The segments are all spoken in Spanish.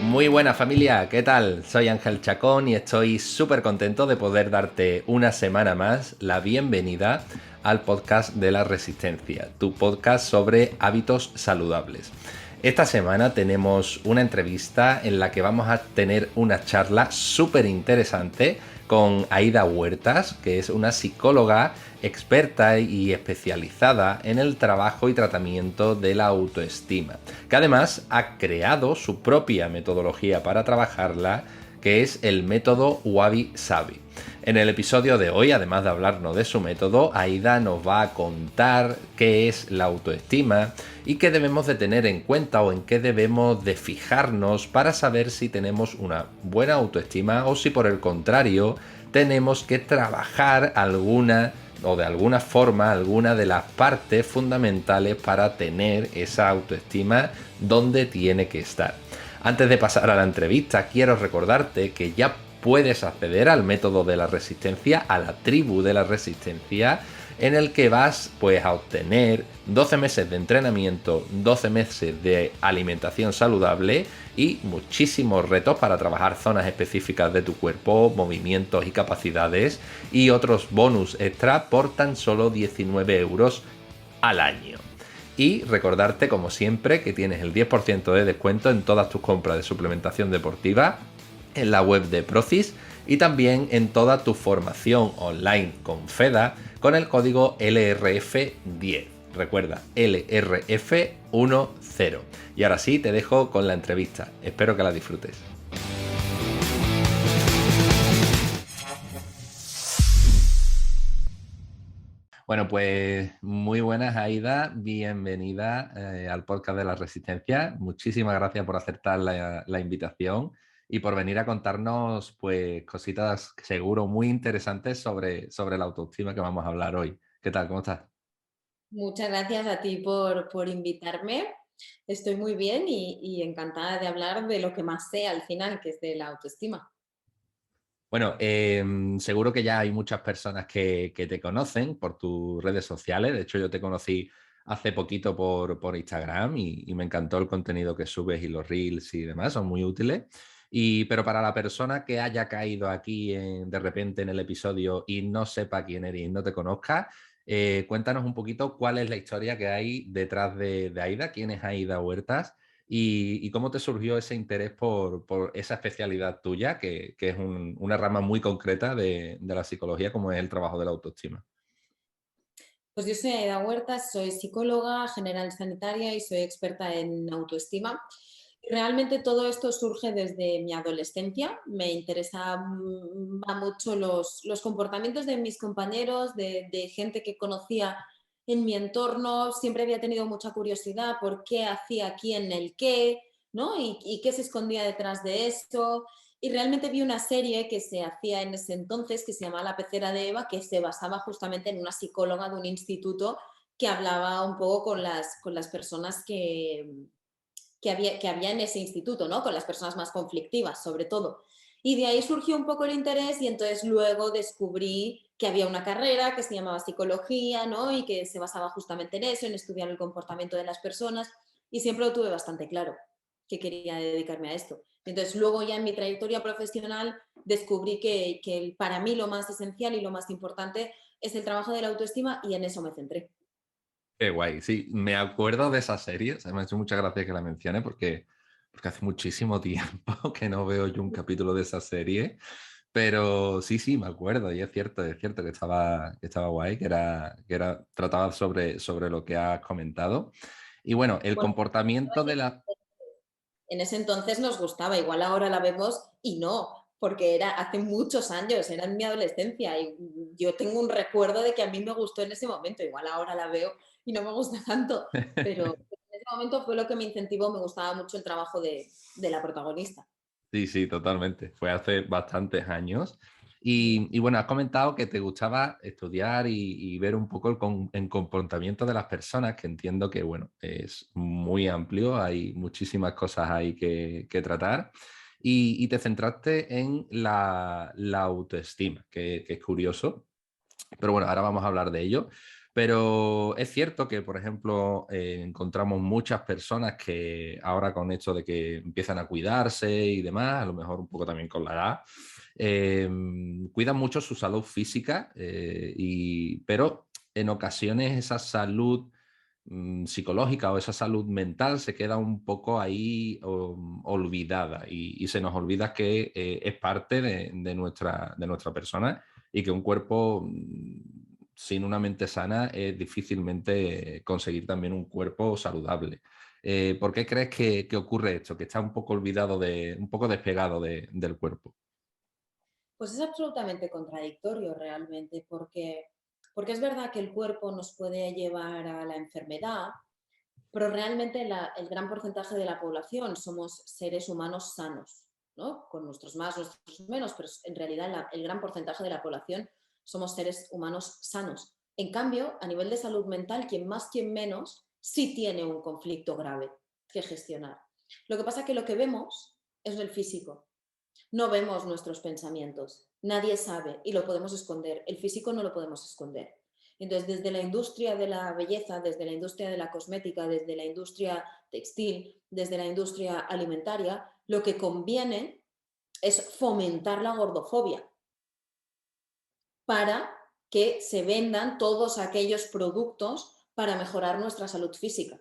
Muy buena familia, ¿qué tal? Soy Ángel Chacón y estoy súper contento de poder darte una semana más la bienvenida al podcast de la Resistencia, tu podcast sobre hábitos saludables. Esta semana tenemos una entrevista en la que vamos a tener una charla súper interesante con Aida Huertas, que es una psicóloga experta y especializada en el trabajo y tratamiento de la autoestima, que además ha creado su propia metodología para trabajarla, que es el método Wabi Sabi. En el episodio de hoy, además de hablarnos de su método, Aida nos va a contar qué es la autoestima y qué debemos de tener en cuenta o en qué debemos de fijarnos para saber si tenemos una buena autoestima o si por el contrario tenemos que trabajar alguna o de alguna forma alguna de las partes fundamentales para tener esa autoestima donde tiene que estar. Antes de pasar a la entrevista, quiero recordarte que ya puedes acceder al método de la resistencia, a la tribu de la resistencia, en el que vas pues a obtener 12 meses de entrenamiento, 12 meses de alimentación saludable y muchísimos retos para trabajar zonas específicas de tu cuerpo, movimientos y capacidades y otros bonus extra por tan solo 19 euros al año. Y recordarte, como siempre, que tienes el 10% de descuento en todas tus compras de suplementación deportiva en la web de Procis y también en toda tu formación online con FEDA con el código LRF10. Recuerda, LRF10. Y ahora sí, te dejo con la entrevista. Espero que la disfrutes. Bueno, pues muy buenas, Aida. Bienvenida al podcast de la Resistencia. Muchísimas gracias por aceptar la invitación y por venir a contarnos pues cositas seguro muy interesantes sobre la autoestima que vamos a hablar hoy. ¿Qué tal? ¿Cómo estás? Muchas gracias a ti por invitarme. Estoy muy bien y encantada de hablar de lo que más sé al final, que es de la autoestima. Bueno, seguro que ya hay muchas personas que te conocen por tus redes sociales. De hecho, yo te conocí hace poquito por Instagram y me encantó el contenido que subes y los reels y demás, son muy útiles. Pero para la persona que haya caído aquí de repente en el episodio y no sepa quién eres y no te conozca, cuéntanos un poquito cuál es la historia que hay detrás de Aida, quién es Aida Huertas y cómo te surgió ese interés por esa especialidad tuya, que es una rama muy concreta de la psicología, como es el trabajo de la autoestima. Pues yo soy Aida Huerta, soy psicóloga general sanitaria y soy experta en autoestima. Realmente todo esto surge desde mi adolescencia. Me interesaban mucho los comportamientos de mis compañeros, de gente que conocía en mi entorno. Siempre había tenido mucha curiosidad por qué hacía quién el qué, ¿no? Y qué se escondía detrás de esto. Y realmente vi una serie que se hacía en ese entonces, que se llamaba La pecera de Eva, que se basaba justamente en una psicóloga de un instituto que hablaba un poco con las personas que había en ese instituto, ¿no? Con las personas más conflictivas, sobre todo. Y de ahí surgió un poco el interés y entonces luego descubrí que había una carrera que se llamaba psicología, ¿no? Y que se basaba justamente en eso, en estudiar el comportamiento de las personas y siempre lo tuve bastante claro que quería dedicarme a esto. Entonces luego ya en mi trayectoria profesional descubrí que para mí lo más esencial y lo más importante es el trabajo de la autoestima y en eso me centré. Qué guay, sí, me acuerdo de esa serie, o sea, me ha hecho muchas gracias que la mencione porque hace muchísimo tiempo que no veo yo un capítulo de esa serie, pero sí, sí, me acuerdo y es cierto que estaba guay, trataba sobre lo que has comentado. Y bueno, el Bueno, comportamiento de la... en ese entonces nos gustaba, igual ahora la vemos y no, porque era hace muchos años, era en mi adolescencia y yo tengo un recuerdo de que a mí me gustó en ese momento, igual ahora la veo y no me gusta tanto, pero en ese momento fue lo que me incentivó, me gustaba mucho el trabajo de la protagonista. Sí, sí, totalmente. Fue hace bastantes años. Y bueno, has comentado que te gustaba estudiar y ver un poco el comportamiento de las personas, que entiendo que, bueno, es muy amplio, hay muchísimas cosas ahí que tratar. Y te centraste en la autoestima, que es curioso. Pero bueno, ahora vamos a hablar de ello. Pero es cierto que, por ejemplo, encontramos muchas personas que ahora con esto de que empiezan a cuidarse y demás, a lo mejor un poco también con la edad, eh, cuidan mucho su salud física, pero en ocasiones esa salud psicológica o esa salud mental se queda un poco ahí olvidada y se nos olvida que es parte de nuestra persona y que un cuerpo sin una mente sana es difícilmente conseguir también un cuerpo saludable. ¿Por qué crees que ocurre esto? Que está un poco olvidado, un poco despegado del cuerpo. Pues es absolutamente contradictorio realmente, porque es verdad que el cuerpo nos puede llevar a la enfermedad, pero realmente el gran porcentaje de la población somos seres humanos sanos, ¿no? Con nuestros más, nuestros menos, pero en realidad el gran porcentaje de la población somos seres humanos sanos. En cambio, a nivel de salud mental, quien más, quien menos, sí tiene un conflicto grave que gestionar. Lo que pasa es que lo que vemos es el físico, no vemos nuestros pensamientos, nadie sabe y lo podemos esconder. El físico no lo podemos esconder. Entonces, desde la industria de la belleza, desde la industria de la cosmética, desde la industria textil, desde la industria alimentaria, lo que conviene es fomentar la gordofobia para que se vendan todos aquellos productos para mejorar nuestra salud física.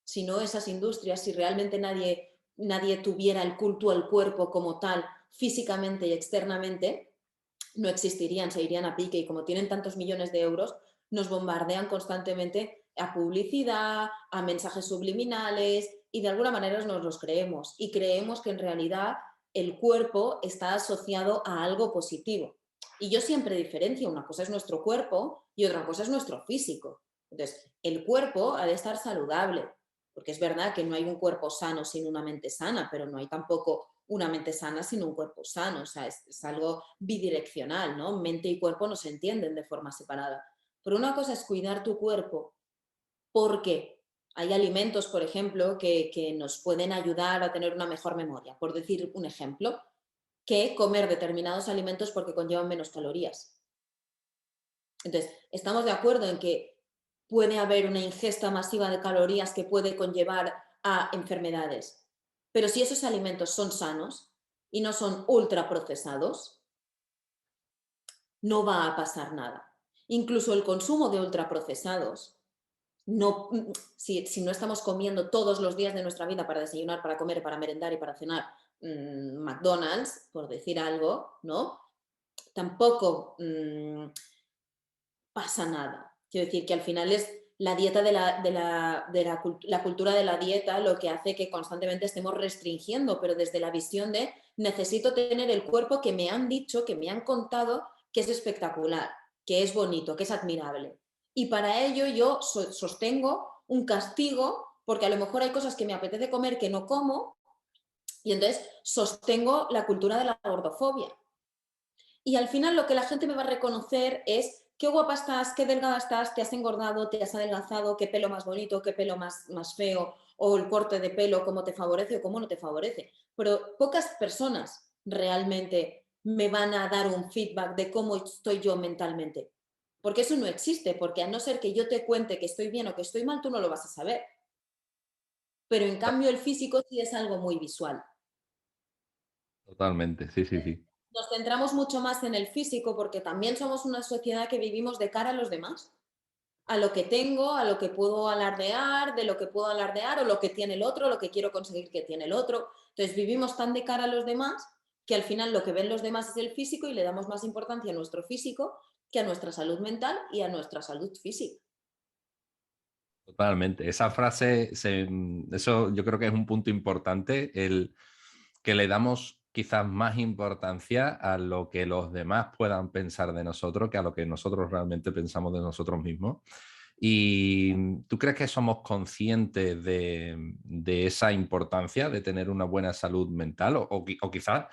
Si no, esas industrias, si realmente nadie tuviera el culto al cuerpo como tal, físicamente y externamente, no existirían, se irían a pique y como tienen tantos millones de euros, nos bombardean constantemente a publicidad, a mensajes subliminales y de alguna manera nos los creemos y creemos que en realidad el cuerpo está asociado a algo positivo. Y yo siempre diferencio, una cosa es nuestro cuerpo y otra cosa es nuestro físico. Entonces, el cuerpo ha de estar saludable, porque es verdad que no hay un cuerpo sano sin una mente sana, pero no hay tampoco una mente sana sin un cuerpo sano, o sea, es algo bidireccional, ¿no? Mente y cuerpo no se entienden de forma separada. Pero una cosa es cuidar tu cuerpo porque hay alimentos, por ejemplo, que nos pueden ayudar a tener una mejor memoria, por decir un ejemplo, que comer determinados alimentos porque conllevan menos calorías. Entonces, estamos de acuerdo en que puede haber una ingesta masiva de calorías que puede conllevar a enfermedades. Pero si esos alimentos son sanos y no son ultraprocesados, no va a pasar nada. Incluso el consumo de ultraprocesados, no, si no estamos comiendo todos los días de nuestra vida para desayunar, para comer, para merendar y para cenar McDonald's, por decir algo, ¿no? Tampoco pasa nada. Quiero decir que al final es la dieta la cultura de la dieta lo que hace que constantemente estemos restringiendo, pero desde la visión de necesito tener el cuerpo que me han dicho, que me han contado que es espectacular, que es bonito, que es admirable. Y para ello yo sostengo un castigo, porque a lo mejor hay cosas que me apetece comer que no como, y entonces sostengo la cultura de la gordofobia. Y al final lo que la gente me va a reconocer es qué guapa estás, qué delgada estás, te has engordado, te has adelgazado, qué pelo más bonito, qué pelo más feo, o el corte de pelo, cómo te favorece o cómo no te favorece. Pero pocas personas realmente me van a dar un feedback de cómo estoy yo mentalmente. Porque eso no existe, porque a no ser que yo te cuente que estoy bien o que estoy mal, tú no lo vas a saber. Pero en cambio el físico sí es algo muy visual. Totalmente, sí, sí, sí. Nos centramos mucho más en el físico porque también somos una sociedad que vivimos de cara a los demás, a lo que tengo, a lo que puedo alardear, de lo que puedo alardear o lo que tiene el otro, lo que quiero conseguir que tiene el otro. Entonces vivimos tan de cara a los demás que al final lo que ven los demás es el físico y le damos más importancia a nuestro físico que a nuestra salud mental y a nuestra salud física. Totalmente. Esa frase, eso yo creo que es un punto importante, el que le damos quizás más importancia a lo que los demás puedan pensar de nosotros que a lo que nosotros realmente pensamos de nosotros mismos. ¿Y tú crees que somos conscientes de esa importancia de tener una buena salud mental o quizás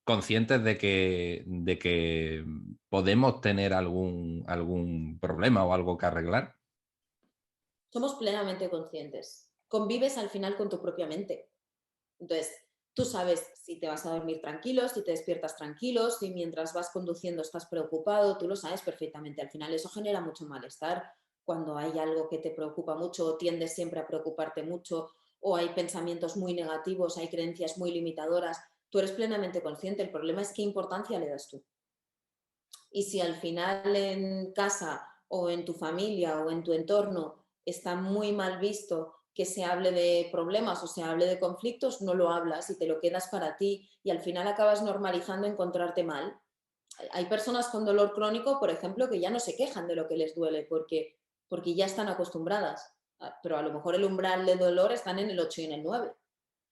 conscientes de que podemos tener algún problema o algo que arreglar? Somos plenamente conscientes. Convives al final con tu propia mente. Entonces, tú sabes si te vas a dormir tranquilo, si te despiertas tranquilo, si mientras vas conduciendo estás preocupado, tú lo sabes perfectamente. Al final eso genera mucho malestar cuando hay algo que te preocupa mucho o tiendes siempre a preocuparte mucho o hay pensamientos muy negativos, hay creencias muy limitadoras, tú eres plenamente consciente. El problema es qué importancia le das tú. Y si al final en casa o en tu familia o en tu entorno está muy mal visto que se hable de problemas o se hable de conflictos, no lo hablas y te lo quedas para ti y al final acabas normalizando encontrarte mal. Hay personas con dolor crónico, por ejemplo, que ya no se quejan de lo que les duele porque ya están acostumbradas, pero a lo mejor el umbral de dolor están en el 8 y en el 9.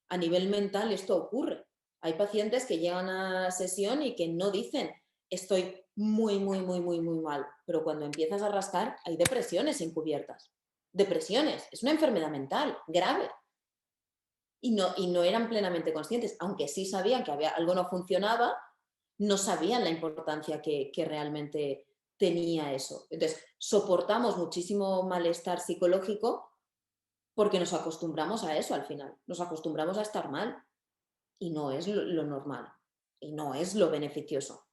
A nivel mental esto ocurre. Hay pacientes que llegan a sesión y que no dicen estoy muy, muy, muy, muy, muy mal, pero cuando empiezas a rascar hay depresiones encubiertas. Depresiones, es una enfermedad mental grave y no eran plenamente conscientes, aunque sí sabían que había, algo no funcionaba, no sabían la importancia que realmente tenía eso. Entonces, soportamos muchísimo malestar psicológico porque nos acostumbramos a eso al final, nos acostumbramos a estar mal y no es lo normal y no es lo beneficioso.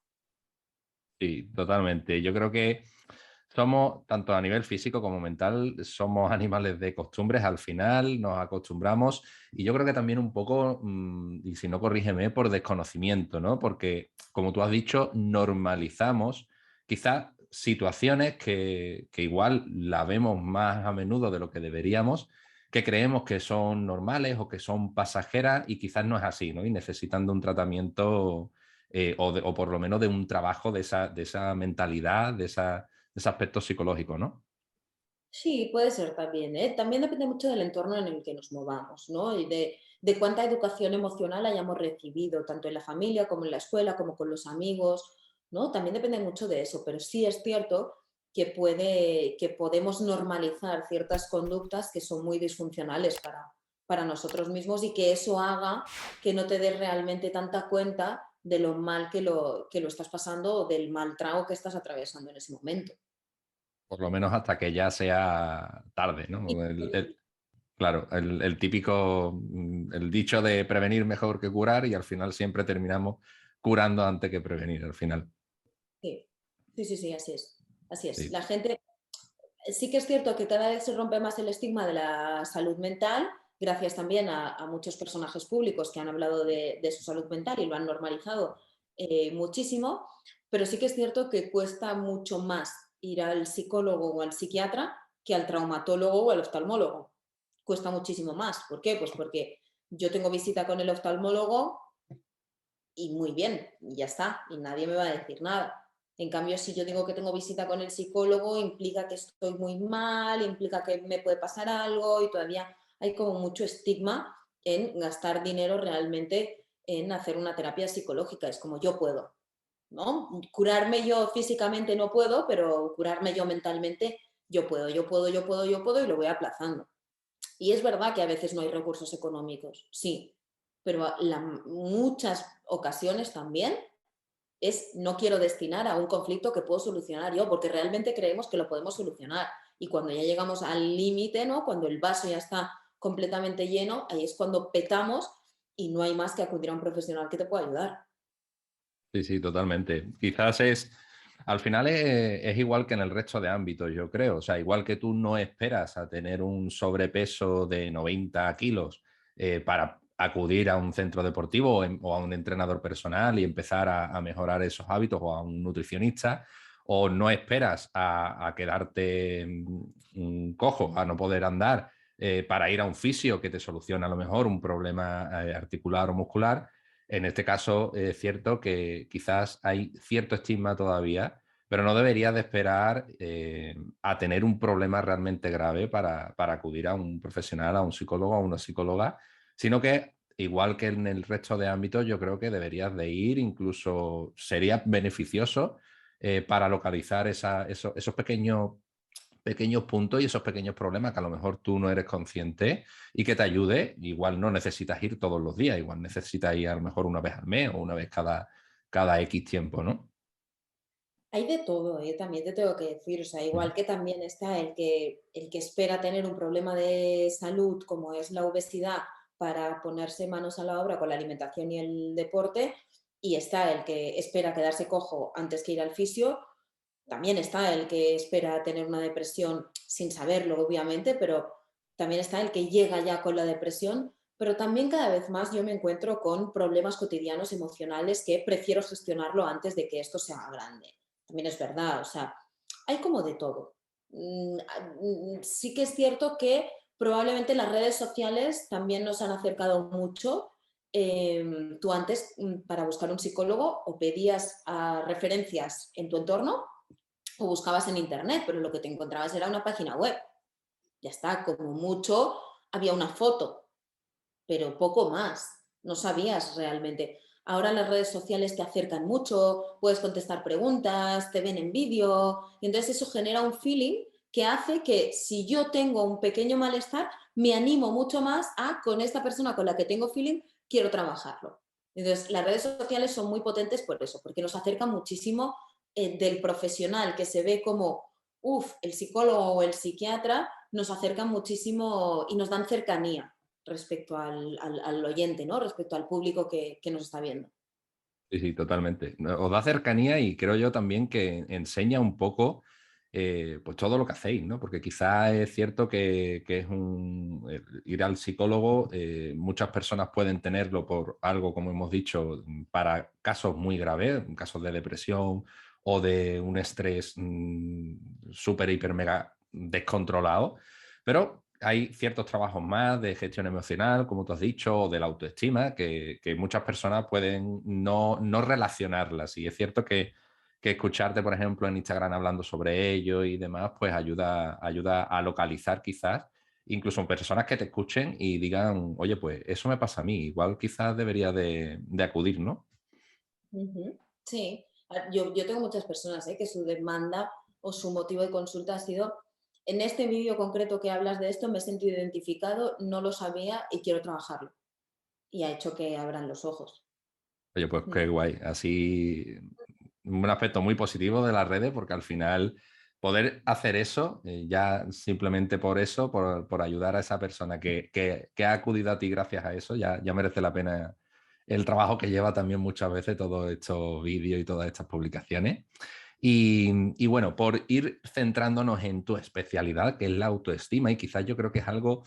Sí, totalmente. Yo creo que somos, tanto a nivel físico como mental, somos animales de costumbres al final, nos acostumbramos y yo creo que también un poco, y si no corrígeme, por desconocimiento, ¿no? Porque, como tú has dicho, normalizamos quizás situaciones que igual la vemos más a menudo de lo que deberíamos, que creemos que son normales o que son pasajeras y quizás no es así, ¿no? Y necesitan de un tratamiento o por lo menos de un trabajo de esa mentalidad, de ese aspecto psicológico, ¿no? Sí, puede ser también, ¿eh? También depende mucho del entorno en el que nos movamos, ¿no? Y de cuánta educación emocional hayamos recibido, tanto en la familia como en la escuela, como con los amigos, ¿no? También depende mucho de eso, pero sí es cierto que podemos normalizar ciertas conductas que son muy disfuncionales para nosotros mismos y que eso haga que no te des realmente tanta cuenta de lo mal que lo estás pasando o del mal trago que estás atravesando en ese momento. Por lo menos hasta que ya sea tarde, ¿no? Claro, el típico, el dicho de prevenir mejor que curar y al final siempre terminamos curando antes que prevenir, al final. Sí, sí, sí, sí, así es. Así es. Sí, La gente, sí que es cierto que cada vez se rompe más el estigma de la salud mental, gracias también a muchos personajes públicos que han hablado de su salud mental y lo han normalizado muchísimo, pero sí que es cierto que cuesta mucho más ir al psicólogo o al psiquiatra que al traumatólogo o al oftalmólogo. Cuesta muchísimo más. ¿Por qué? Pues porque yo tengo visita con el oftalmólogo y muy bien, y ya está, y nadie me va a decir nada. En cambio, si yo digo que tengo visita con el psicólogo, implica que estoy muy mal, implica que me puede pasar algo y todavía hay como mucho estigma en gastar dinero realmente en hacer una terapia psicológica. Es como yo puedo, ¿no? Curarme yo físicamente no puedo, pero curarme yo mentalmente yo puedo, yo puedo, yo puedo, yo puedo y lo voy aplazando. Y es verdad que a veces no hay recursos económicos, sí, pero muchas ocasiones también es no quiero destinar a un conflicto que puedo solucionar yo, porque realmente creemos que lo podemos solucionar. Y cuando ya llegamos al límite, ¿no? Cuando el vaso ya está completamente lleno, ahí es cuando petamos y no hay más que acudir a un profesional que te pueda ayudar. sí, sí, totalmente. Quizás al final es igual que en el resto de ámbitos, yo creo. O sea, igual que tú no esperas a tener un sobrepeso de 90 kilos para acudir a un centro deportivo o a un entrenador personal y empezar a mejorar esos hábitos o a un nutricionista, o no esperas a quedarte cojo, a no poder andar para ir a un fisio que te soluciona a lo mejor un problema articular o muscular. En este caso es cierto que quizás hay cierto estigma todavía, pero no deberías de esperar a tener un problema realmente grave para acudir a un profesional, a un psicólogo, a una psicóloga, sino que igual que en el resto de ámbitos, yo creo que deberías de ir, incluso sería beneficioso para localizar esos pequeños puntos y esos pequeños problemas que a lo mejor tú no eres consciente y que te ayude. Igual no necesitas ir todos los días, igual necesitas ir a lo mejor una vez al mes o una vez cada X tiempo, ¿no? Hay de todo, también te tengo que decir, o sea, igual que también está el que espera tener un problema de salud como es la obesidad para ponerse manos a la obra con la alimentación y el deporte, y está el que espera quedarse cojo antes que ir al fisio, también está el que espera tener una depresión sin saberlo, obviamente, pero también está el que llega ya con la depresión, pero también cada vez más yo me encuentro con problemas cotidianos emocionales que prefiero gestionarlo antes de que esto se haga grande. También es verdad, o sea, hay como de todo. Sí que es cierto que probablemente las redes sociales también nos han acercado mucho. Tú antes, para buscar un psicólogo, o pedías referencias en tu entorno o buscabas en internet, pero lo que te encontrabas era una página web. Ya está, como mucho había una foto, pero poco más. No sabías realmente. Ahora las redes sociales te acercan mucho, puedes contestar preguntas, te ven en vídeo, y entonces eso genera un feeling que hace que si yo tengo un pequeño malestar, me animo mucho más a con esta persona con la que tengo feeling, quiero trabajarlo. Entonces, las redes sociales son muy potentes por eso, porque nos acercan muchísimo del profesional que se ve como, el psicólogo o el psiquiatra, nos acercan muchísimo y nos dan cercanía respecto al oyente, ¿no? Respecto al público que nos está viendo. Sí, sí, totalmente. Os da cercanía y creo yo también que enseña un poco pues todo lo que hacéis, ¿no? Porque quizás es cierto que es ir al psicólogo, muchas personas pueden tenerlo por algo, como hemos dicho, para casos muy graves, casos de depresión o de un estrés súper, hiper, mega descontrolado, pero hay ciertos trabajos más de gestión emocional, como tú has dicho, o de la autoestima, que muchas personas pueden no relacionarlas. Y es cierto que escucharte, por ejemplo, en Instagram hablando sobre ello y demás, pues ayuda a localizar quizás, incluso personas que te escuchen y digan, oye, pues eso me pasa a mí, igual quizás debería de acudir, ¿no? Ujú. Sí, yo tengo muchas personas que su demanda o su motivo de consulta ha sido, en este vídeo concreto que hablas de esto, me he sentido identificado, no lo sabía y quiero trabajarlo. Y ha hecho que abran los ojos. Oye, pues Mm. qué guay. Así, un aspecto muy positivo de las redes, porque al final poder hacer eso, ya simplemente por eso, por ayudar a esa persona que ha acudido a ti gracias a eso, ya merece la pena el trabajo que lleva también muchas veces todos estos vídeos y todas estas publicaciones. Y bueno, por ir centrándonos en tu especialidad, que es la autoestima, y quizás yo creo que es algo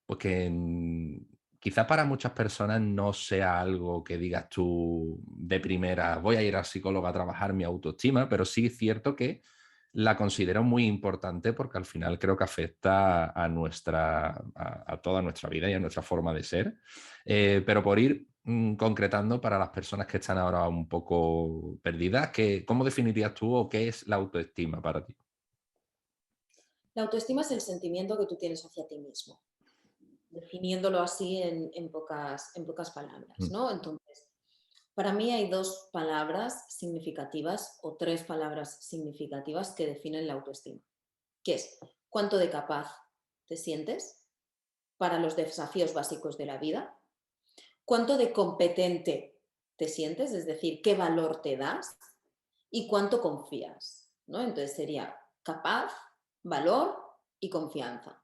pues que quizás para muchas personas no sea algo que digas tú de primera, voy a ir al psicólogo a trabajar mi autoestima, pero sí es cierto que la considero muy importante porque al final creo que afecta a toda nuestra vida y a nuestra forma de ser. Pero por ir concretando para las personas que están ahora un poco perdidas, ¿cómo definirías tú o qué es la autoestima para ti? La autoestima es el sentimiento que tú tienes hacia ti mismo, definiéndolo así en pocas palabras, Mm. ¿no? Entonces, para mí hay dos palabras significativas o tres palabras significativas que definen la autoestima, que es cuánto de capaz te sientes para los desafíos básicos de la vida, cuánto de competente te sientes, es decir, qué valor te das y cuánto confías, ¿no? Entonces sería capaz, valor y confianza.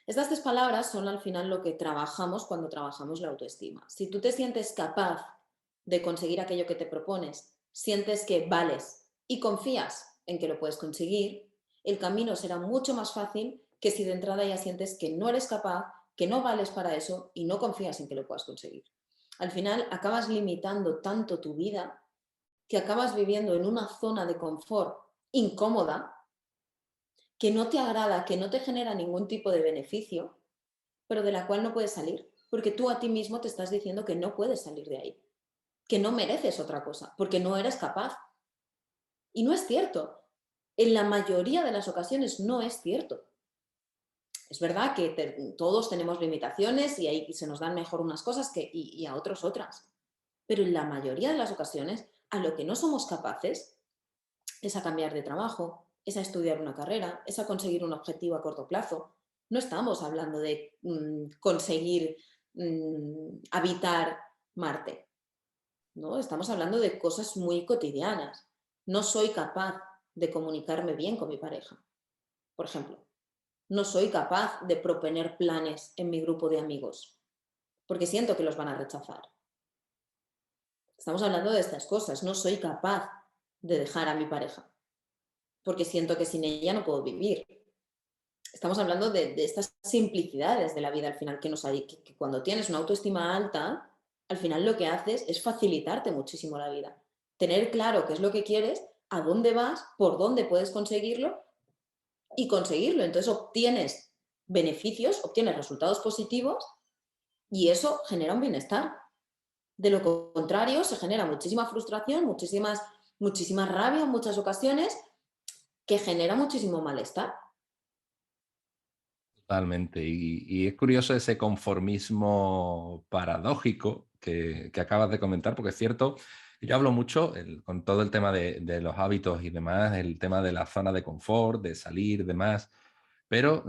Estas tres palabras son al final lo que trabajamos cuando trabajamos la autoestima. Si tú te sientes capaz de conseguir aquello que te propones, sientes que vales y confías en que lo puedes conseguir, el camino será mucho más fácil que si de entrada ya sientes que no eres capaz, que no vales para eso y no confías en que lo puedas conseguir. Al final acabas limitando tanto tu vida que acabas viviendo en una zona de confort incómoda que no te agrada, que no te genera ningún tipo de beneficio, pero de la cual no puedes salir, porque tú a ti mismo te estás diciendo que no puedes salir de ahí, que no mereces otra cosa, porque no eres capaz. Y no es cierto. En la mayoría de las ocasiones no es cierto. Es verdad que todos tenemos limitaciones y ahí se nos dan mejor unas cosas y a otros otras. Pero en la mayoría de las ocasiones, a lo que no somos capaces es a cambiar de trabajo, es a estudiar una carrera, es a conseguir un objetivo a corto plazo. No estamos hablando de conseguir habitar Marte, ¿no? Estamos hablando de cosas muy cotidianas. No soy capaz de comunicarme bien con mi pareja, por ejemplo. No soy capaz de proponer planes en mi grupo de amigos, porque siento que los van a rechazar. Estamos hablando de estas cosas. No soy capaz de dejar a mi pareja. porque siento que sin ella no puedo vivir. Estamos hablando de estas simplicidades de la vida al final que nos hay, que cuando tienes una autoestima alta, al final lo que haces es facilitarte muchísimo la vida. Tener claro qué es lo que quieres, a dónde vas, por dónde puedes conseguirlo y conseguirlo. Entonces obtienes beneficios, obtienes resultados positivos y eso genera un bienestar. De lo contrario, se genera muchísima frustración, muchísima rabia en muchas ocasiones, que genera muchísimo malestar. Totalmente. Y es curioso ese conformismo paradójico que acabas de comentar, porque es cierto, yo hablo mucho con todo el tema de los hábitos y demás, el tema de la zona de confort, de salir, demás, pero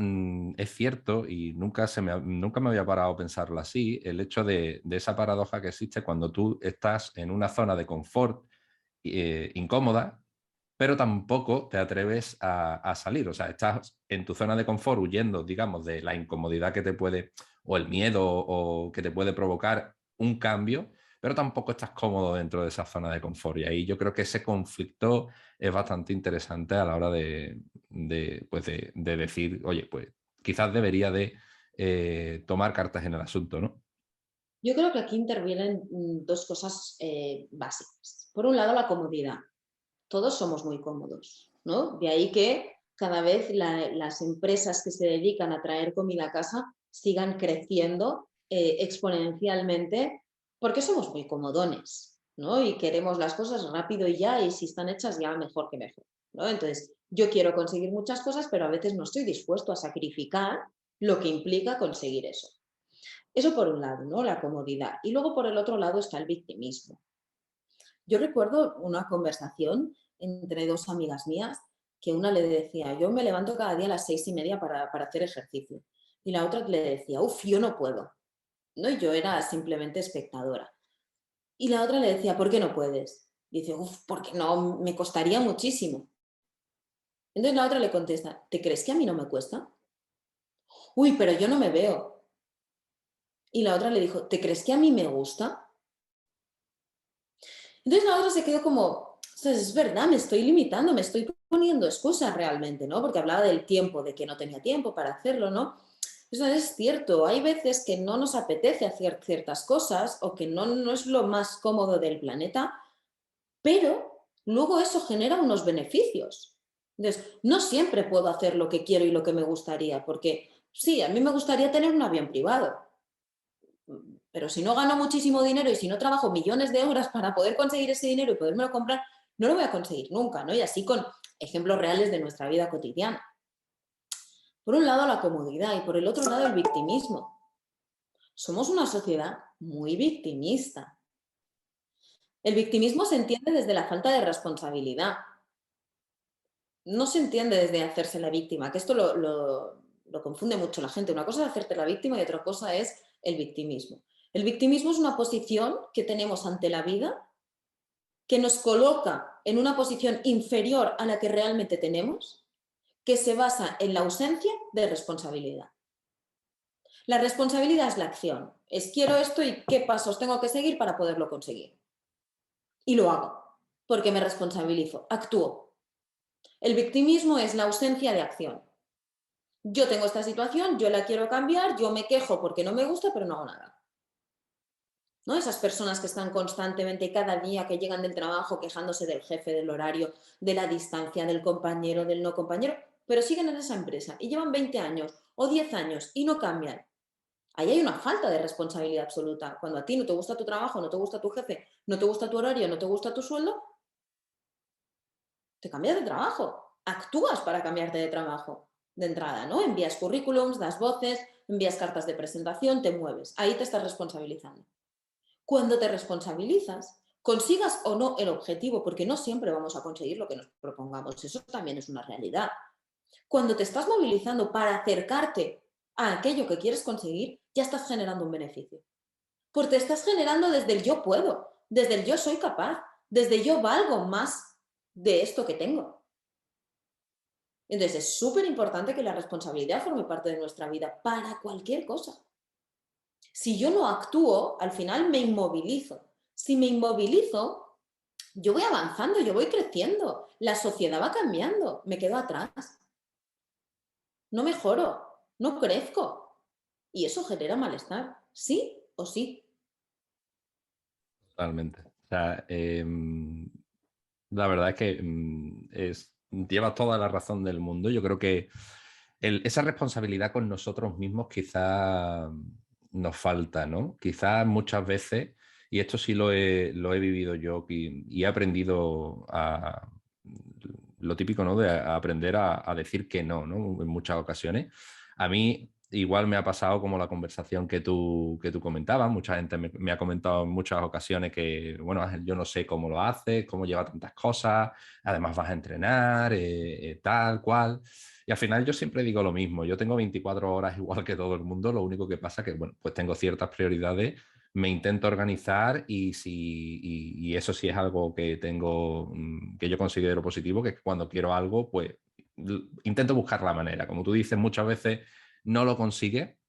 es cierto, y nunca me había parado a pensarlo así, el hecho de esa paradoja que existe cuando tú estás en una zona de confort incómoda, pero tampoco te atreves a salir. O sea, estás en tu zona de confort huyendo, digamos, de la incomodidad que te puede, o el miedo, o que te puede provocar un cambio, pero tampoco estás cómodo dentro de esa zona de confort. Y ahí yo creo que ese conflicto es bastante interesante a la hora de decir, oye, pues quizás debería de tomar cartas en el asunto, ¿no? Yo creo que aquí intervienen dos cosas básicas. Por un lado, la comodidad. Todos somos muy cómodos, ¿no? De ahí que cada vez las empresas que se dedican a traer comida a casa sigan creciendo exponencialmente porque somos muy comodones, ¿no? Y queremos las cosas rápido y ya, y si están hechas ya mejor que mejor, ¿no? Entonces, yo quiero conseguir muchas cosas, pero a veces no estoy dispuesto a sacrificar lo que implica conseguir eso. Eso por un lado, ¿no? La comodidad. Y luego por el otro lado está el victimismo. Yo recuerdo una conversación entre dos amigas mías que una le decía, yo me levanto cada día a las 6:30 para hacer ejercicio. Y la otra le decía, uff, yo no puedo. ¿No? Y yo era simplemente espectadora. Y la otra le decía, ¿por qué no puedes? Y dice, uff, porque no, me costaría muchísimo. Entonces la otra le contesta, ¿te crees que a mí no me cuesta? Uy, pero yo no me veo. Y la otra le dijo, ¿te crees que a mí me gusta? Entonces la otra se quedó como, o sea, es verdad, me estoy limitando, me estoy poniendo excusas realmente, ¿no? Porque hablaba del tiempo, de que no tenía tiempo para hacerlo, ¿no? Eso es cierto, hay veces que no nos apetece hacer ciertas cosas o que no es lo más cómodo del planeta, pero luego eso genera unos beneficios. Entonces, no siempre puedo hacer lo que quiero y lo que me gustaría, porque sí, a mí me gustaría tener un avión privado, pero si no gano muchísimo dinero y si no trabajo millones de horas para poder conseguir ese dinero y podérmelo comprar, no lo voy a conseguir nunca, ¿no? Y así con ejemplos reales de nuestra vida cotidiana. Por un lado la comodidad y por el otro lado el victimismo. Somos una sociedad muy victimista. El victimismo se entiende desde la falta de responsabilidad. No se entiende desde hacerse la víctima, que esto lo confunde mucho la gente. Una cosa es hacerte la víctima y otra cosa es el victimismo. El victimismo es una posición que tenemos ante la vida que nos coloca en una posición inferior a la que realmente tenemos, que se basa en la ausencia de responsabilidad. La responsabilidad es la acción, es quiero esto y qué pasos tengo que seguir para poderlo conseguir. Y lo hago, porque me responsabilizo, actúo. El victimismo es la ausencia de acción. Yo tengo esta situación, yo la quiero cambiar, yo me quejo porque no me gusta, pero no hago nada. ¿No? Esas personas que están constantemente cada día que llegan del trabajo quejándose del jefe, del horario, de la distancia, del compañero, del no compañero, pero siguen en esa empresa y llevan 20 años o 10 años y no cambian. Ahí hay una falta de responsabilidad absoluta. Cuando a ti no te gusta tu trabajo, no te gusta tu jefe, no te gusta tu horario, no te gusta tu sueldo, te cambias de trabajo. Actúas para cambiarte de trabajo de entrada, ¿no? Envías currículums, das voces, envías cartas de presentación, te mueves. Ahí te estás responsabilizando. Cuando te responsabilizas, consigas o no el objetivo, porque no siempre vamos a conseguir lo que nos propongamos, eso también es una realidad. Cuando te estás movilizando para acercarte a aquello que quieres conseguir, ya estás generando un beneficio. Porque te estás generando desde el yo puedo, desde el yo soy capaz, desde yo valgo más de esto que tengo. Entonces es súper importante que la responsabilidad forme parte de nuestra vida para cualquier cosa. Si yo no actúo, al final me inmovilizo. Si me inmovilizo, Yo voy avanzando, yo voy creciendo, la sociedad va cambiando, me quedo atrás, no mejoro, no crezco. Y eso genera malestar, sí o sí. Totalmente. O sea, la verdad es que lleva toda la razón del mundo. Yo creo que esa responsabilidad con nosotros mismos quizá nos falta, ¿no? Quizá muchas veces, y esto sí lo he vivido yo y he aprendido a lo típico, ¿no? De aprender a decir que no, ¿no? En muchas ocasiones. A mí igual me ha pasado como la conversación que tú comentabas. Mucha gente me ha comentado en muchas ocasiones que, bueno, Ángel, yo no sé cómo lo haces, cómo lleva tantas cosas, además vas a entrenar, tal cual. Y al final yo siempre digo lo mismo, yo tengo 24 horas igual que todo el mundo, lo único que pasa que, bueno, pues tengo ciertas prioridades, me intento organizar y eso sí es algo que tengo, que yo considero positivo, que cuando quiero algo, pues intento buscar la manera. Como tú dices, muchas veces no lo consigue,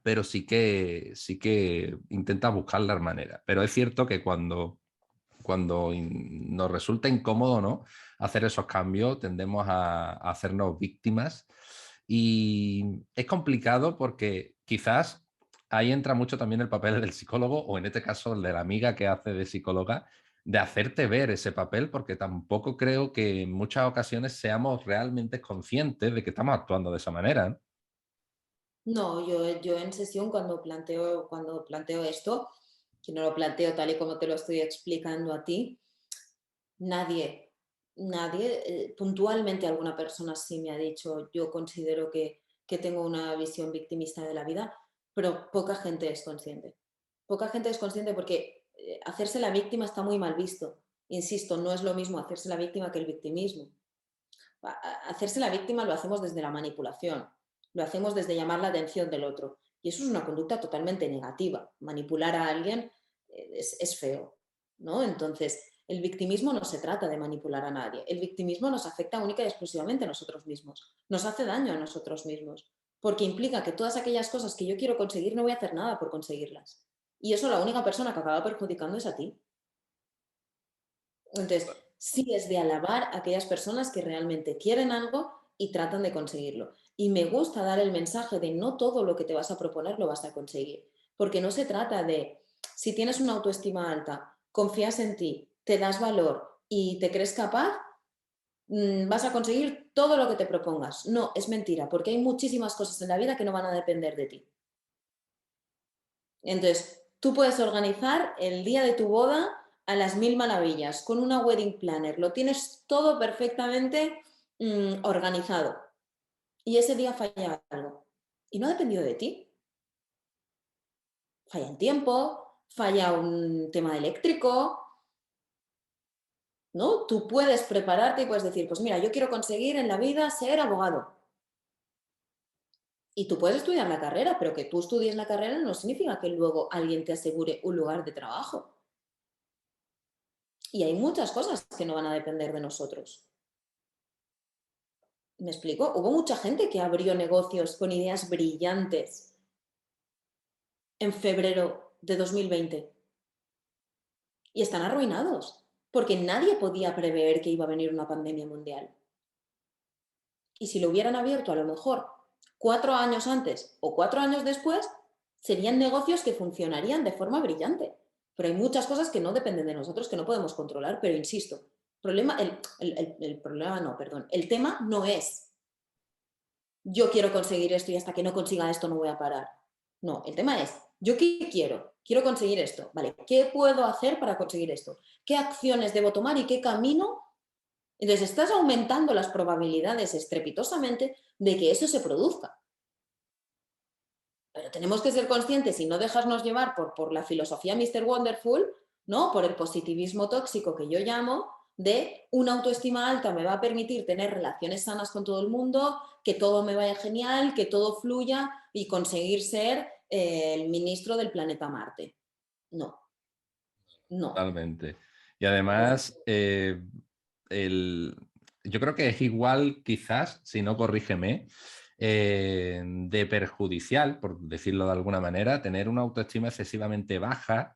pero sí que intenta buscar la manera. Pero es cierto que cuando nos resulta incómodo, ¿no? Hacer esos cambios, tendemos a hacernos víctimas y es complicado porque quizás ahí entra mucho también el papel del psicólogo o en este caso el de la amiga que hace de psicóloga, de hacerte ver ese papel porque tampoco creo que en muchas ocasiones seamos realmente conscientes de que estamos actuando de esa manera. No, yo en sesión cuando planteo esto, que no lo planteo tal y como te lo estoy explicando a ti, nadie, puntualmente alguna persona sí me ha dicho, yo considero que tengo una visión victimista de la vida, pero poca gente es consciente. Poca gente es consciente porque hacerse la víctima está muy mal visto. Insisto, no es lo mismo hacerse la víctima que el victimismo. Hacerse la víctima lo hacemos desde la manipulación, lo hacemos desde llamar la atención del otro. Y eso es una conducta totalmente negativa. Manipular a alguien es feo, ¿no? Entonces, el victimismo no se trata de manipular a nadie. El victimismo nos afecta única y exclusivamente a nosotros mismos. Nos hace daño a nosotros mismos. Porque implica que todas aquellas cosas que yo quiero conseguir no voy a hacer nada por conseguirlas. Y eso la única persona que acaba perjudicando es a ti. Entonces, sí es de alabar a aquellas personas que realmente quieren algo y tratan de conseguirlo. Y me gusta dar el mensaje de no todo lo que te vas a proponer lo vas a conseguir. Porque no se trata de, si tienes una autoestima alta, confías en ti, te das valor y te crees capaz, vas a conseguir todo lo que te propongas. No, es mentira, porque hay muchísimas cosas en la vida que no van a depender de ti. Entonces, tú puedes organizar el día de tu boda a las mil maravillas con una wedding planner. Lo tienes todo perfectamente organizado. Y ese día falla algo. Y no ha dependido de ti. Falla un tiempo, falla un tema eléctrico, ¿no? Tú puedes prepararte y puedes decir, pues mira, yo quiero conseguir en la vida ser abogado. Y tú puedes estudiar la carrera, pero que tú estudies la carrera no significa que luego alguien te asegure un lugar de trabajo. Y hay muchas cosas que no van a depender de nosotros. ¿Me explico? Hubo mucha gente que abrió negocios con ideas brillantes en febrero de 2020 y están arruinados porque nadie podía prever que iba a venir una pandemia mundial. Y si lo hubieran abierto a lo mejor 4 años antes o 4 años después, serían negocios que funcionarían de forma brillante. Pero hay muchas cosas que no dependen de nosotros, que no podemos controlar, pero insisto, el problema no, perdón, el tema no es yo quiero conseguir esto y hasta que no consiga esto no voy a parar. No, el tema es, ¿yo qué quiero? Quiero conseguir esto, ¿vale? ¿Qué puedo hacer para conseguir esto? ¿Qué acciones debo tomar y qué camino? Entonces, estás aumentando las probabilidades estrepitosamente de que eso se produzca. Pero tenemos que ser conscientes y no dejarnos llevar por la filosofía Mr. Wonderful, ¿no? Por el positivismo tóxico que yo llamo, de una autoestima alta me va a permitir tener relaciones sanas con todo el mundo, que todo me vaya genial, que todo fluya y conseguir ser el ministro del planeta Marte. No, no. Totalmente. Y además, el- yo creo que es igual, quizás, si no corrígeme, de perjudicial, por decirlo de alguna manera, tener una autoestima excesivamente baja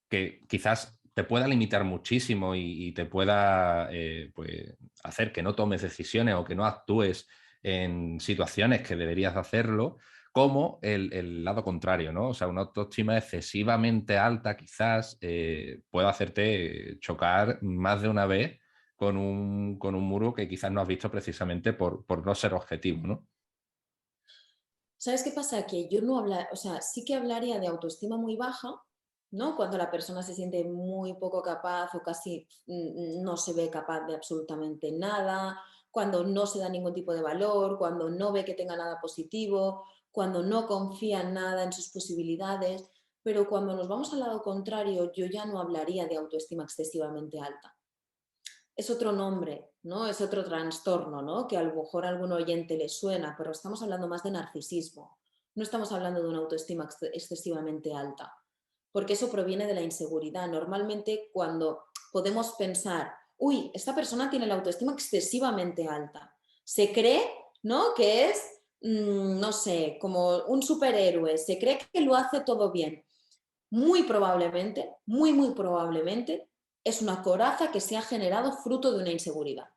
que quizás te pueda limitar muchísimo y te pueda pues, hacer que no tomes decisiones o que no actúes en situaciones que deberías hacerlo, como el lado contrario, ¿no? O sea, una autoestima excesivamente alta quizás pueda hacerte chocar más de una vez con un muro que quizás no has visto precisamente por no ser objetivo, ¿no? ¿Sabes qué pasa? Que yo no habla, o sea, sí que hablaría de autoestima muy baja, ¿no? Cuando la persona se siente muy poco capaz o casi no se ve capaz de absolutamente nada, cuando no se da ningún tipo de valor, cuando no ve que tenga nada positivo, cuando no confía en nada en sus posibilidades, pero cuando nos vamos al lado contrario, yo ya no hablaría de autoestima excesivamente alta. Es otro nombre, ¿no? Es otro trastorno, ¿no? Que a lo mejor a algún oyente le suena, pero estamos hablando más de narcisismo. No estamos hablando de una autoestima excesivamente alta, porque eso proviene de la inseguridad. Normalmente cuando podemos pensar, uy, esta persona tiene la autoestima excesivamente alta, se cree, ¿no? Que es, no sé, como un superhéroe, se cree que lo hace todo bien. Muy probablemente, muy probablemente, es una coraza que se ha generado fruto de una inseguridad.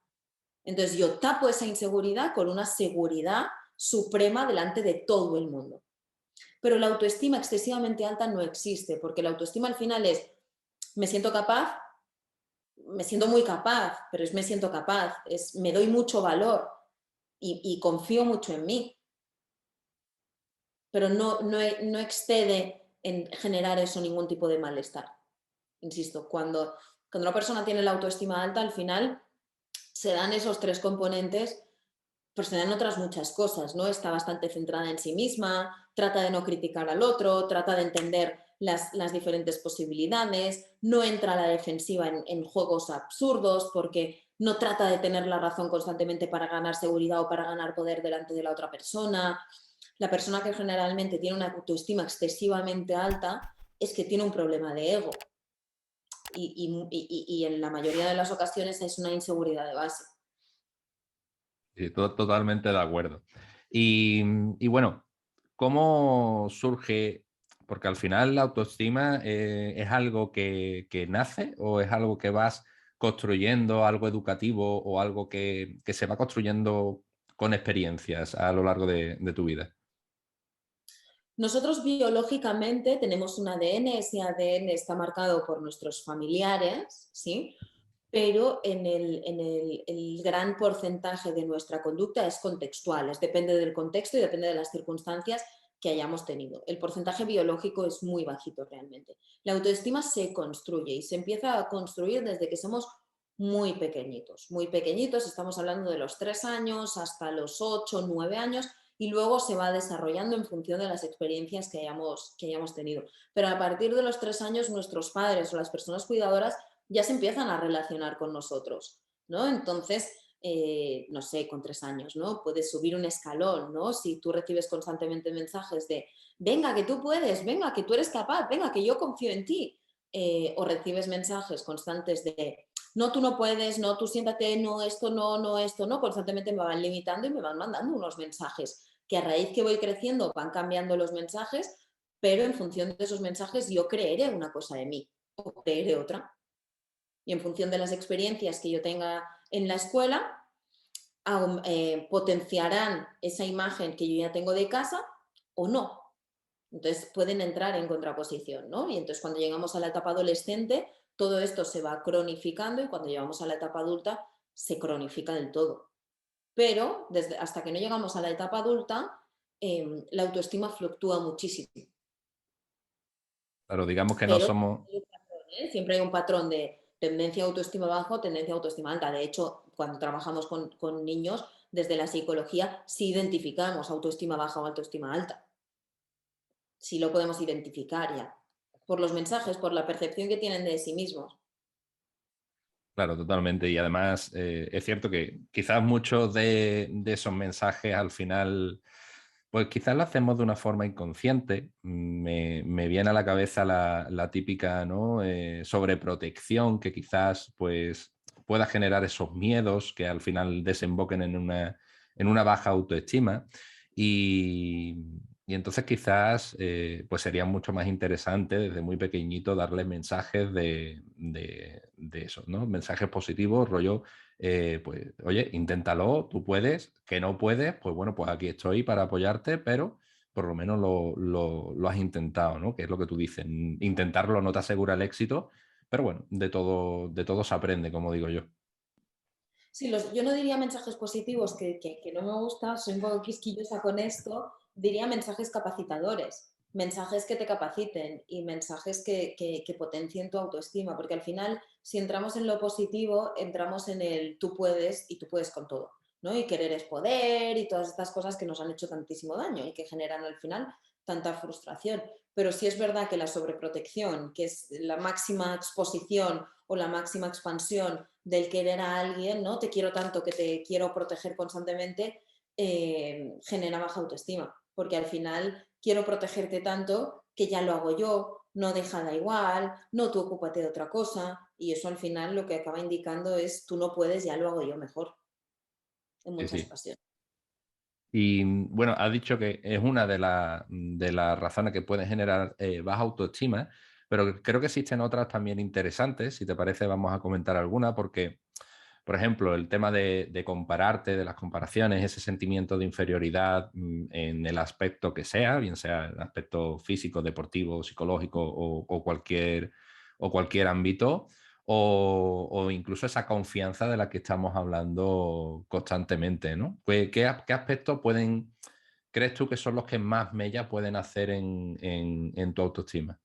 Entonces yo tapo esa inseguridad con una seguridad suprema delante de todo el mundo. Pero la autoestima excesivamente alta no existe, porque la autoestima al final es, me siento capaz, me siento muy capaz, pero es me siento capaz, es me doy mucho valor y confío mucho en mí, pero no excede en generar eso ningún tipo de malestar. Insisto, cuando una persona tiene la autoestima alta, al final se dan esos tres componentes, pero se dan otras muchas cosas, ¿no? Está bastante centrada en sí misma, trata de no criticar al otro, trata de entender las diferentes posibilidades, no entra a la defensiva en juegos absurdos porque no trata de tener la razón constantemente para ganar seguridad o para ganar poder delante de la otra persona. La persona que generalmente tiene una autoestima excesivamente alta es que tiene un problema de ego y en la mayoría de las ocasiones es una inseguridad de base. Sí, totalmente de acuerdo. Y, y bueno, ¿cómo surge? Porque al final la autoestima es algo que nace o es algo que vas construyendo, algo educativo o algo que se va construyendo con experiencias a lo largo de tu vida. Nosotros biológicamente tenemos un ADN, ese ADN está marcado por nuestros familiares, ¿sí? Pero el gran porcentaje de nuestra conducta es contextual, depende del contexto y depende de las circunstancias que hayamos tenido. El porcentaje biológico es muy bajito realmente. La autoestima se construye y se empieza a construir desde que somos muy pequeñitos, estamos hablando de los 3 años hasta los 8, 9 años y luego se va desarrollando en función de las experiencias que hayamos tenido. Pero a partir de los 3 años nuestros padres o las personas cuidadoras ya se empiezan a relacionar con nosotros, ¿no? Entonces, no sé, con 3 años, ¿no? Puedes subir un escalón, ¿no? Si tú recibes constantemente mensajes de, venga, que tú puedes, venga, que tú eres capaz, venga, que yo confío en ti, o recibes mensajes constantes de, no, tú no puedes, no, tú siéntate, no, esto no, constantemente me van limitando y me van mandando unos mensajes que a raíz que voy creciendo van cambiando los mensajes, pero en función de esos mensajes yo creeré una cosa de mí o creeré otra. Y en función de las experiencias que yo tenga en la escuela, potenciarán esa imagen que yo ya tengo de casa o no. Entonces pueden entrar en contraposición, ¿no? Y entonces cuando llegamos a la etapa adolescente, todo esto se va cronificando y cuando llegamos a la etapa adulta, se cronifica del todo. Pero hasta que no llegamos a la etapa adulta, la autoestima fluctúa muchísimo. Pero digamos que no Pero somos. siempre hay un patrón de tendencia a autoestima bajo, tendencia a autoestima alta. De hecho, cuando trabajamos con niños, desde la psicología, sí identificamos autoestima baja o autoestima alta. Sí lo podemos identificar ya. Por los mensajes, por la percepción que tienen de sí mismos. Claro, totalmente. Y además es cierto que quizás muchos de esos mensajes al final, pues quizás lo hacemos de una forma inconsciente. Me viene a la cabeza la típica, ¿no? Sobreprotección que quizás pues pueda generar esos miedos que al final desemboquen en una baja autoestima. Y, Y entonces quizás pues sería mucho más interesante desde muy pequeñito darle mensajes de eso, ¿no? Mensajes positivos, rollo, pues oye, inténtalo, tú puedes, que no puedes, pues bueno, pues aquí estoy para apoyarte, pero por lo menos lo has intentado, ¿no? Que es lo que tú dices, intentarlo no te asegura el éxito, pero bueno, de todo se aprende, como digo yo. Sí, yo no diría mensajes positivos, que no me gusta, soy un poco quisquillosa con esto, diría mensajes capacitadores, mensajes que te capaciten y mensajes que potencien tu autoestima, porque al final, si entramos en lo positivo, entramos en el tú puedes y tú puedes con todo, ¿no? Y querer es poder y todas estas cosas que nos han hecho tantísimo daño y que generan al final tanta frustración. Pero sí es verdad que la sobreprotección, que es la máxima exposición o la máxima expansión del querer a alguien, ¿no? Te quiero tanto que te quiero proteger constantemente, genera baja autoestima, porque al final quiero protegerte tanto que ya lo hago yo, no déjala igual, no tú ocúpate de otra cosa, y eso al final lo que acaba indicando es tú no puedes, ya lo hago yo mejor, en Sí, muchas sí. ocasiones. Y bueno, has dicho que es una de las razones que pueden generar baja autoestima, pero creo que existen otras también interesantes. Si te parece, vamos a comentar alguna, porque, por ejemplo, el tema de compararte, de las comparaciones, ese sentimiento de inferioridad en el aspecto que sea, bien sea el aspecto físico, deportivo, psicológico o cualquier ámbito, o incluso esa confianza de la que estamos hablando constantemente, ¿no? ¿Qué aspectos crees tú que son los que más mella pueden hacer en tu autoestima?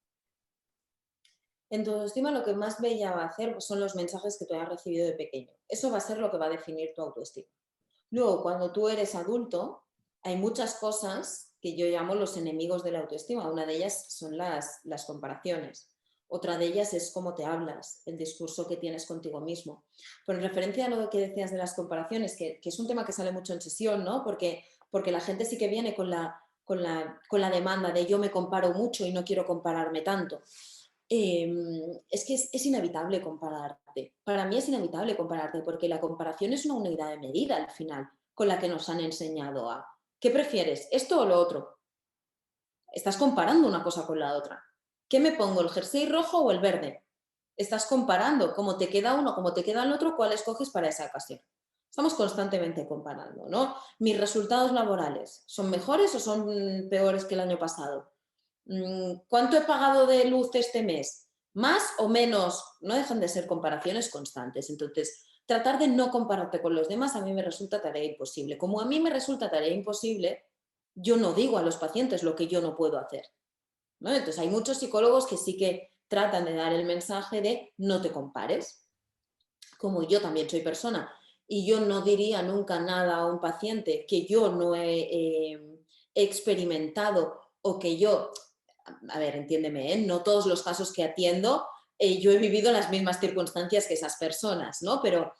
En tu autoestima lo que más bella va a hacer pues, son los mensajes que tú hayas recibido de pequeño. Eso va a ser lo que va a definir tu autoestima. Luego, cuando tú eres adulto, hay muchas cosas que yo llamo los enemigos de la autoestima. Una de ellas son las comparaciones. Otra de ellas es cómo te hablas, el discurso que tienes contigo mismo. Pero en referencia a lo que decías de las comparaciones, que es un tema que sale mucho en sesión, ¿no? Porque la gente sí que viene con la demanda de yo me comparo mucho y no quiero compararme tanto. Es que es inevitable compararte. Para mí es inevitable compararte porque la comparación es una unidad de medida al final con la que nos han enseñado a ¿qué prefieres? ¿Esto o lo otro? Estás comparando una cosa con la otra. ¿Qué me pongo? ¿El jersey rojo o el verde? Estás comparando cómo te queda uno, cómo te queda el otro, cuál escoges para esa ocasión. Estamos constantemente comparando, ¿no? Mis resultados laborales, ¿son mejores o son peores que el año pasado? ¿Cuánto he pagado de luz este mes? ¿Más o menos? No dejan de ser comparaciones constantes. Entonces, tratar de no compararte con los demás a mí me resulta tarea imposible. Como a mí me resulta tarea imposible, yo no digo a los pacientes lo que yo no puedo hacer, ¿no? Entonces, hay muchos psicólogos que sí que tratan de dar el mensaje de no te compares, como yo también soy persona y yo no diría nunca nada a un paciente que yo no he experimentado o que yo, a ver, entiéndeme, ¿eh? No todos los casos que atiendo, yo he vivido las mismas circunstancias que esas personas, ¿no? Pero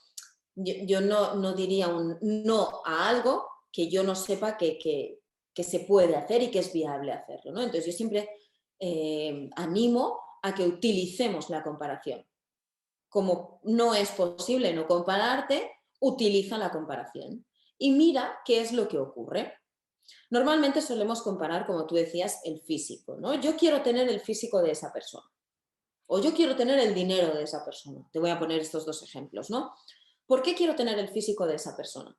yo no diría un no a algo que yo no sepa que se puede hacer y que es viable hacerlo, ¿no? Entonces yo siempre animo a que utilicemos la comparación. Como no es posible no compararte, utiliza la comparación y mira qué es lo que ocurre. Normalmente solemos comparar, como tú decías, el físico, ¿no? Yo quiero tener el físico de esa persona o yo quiero tener el dinero de esa persona. Te voy a poner estos dos ejemplos, ¿no? ¿Por qué quiero tener el físico de esa persona?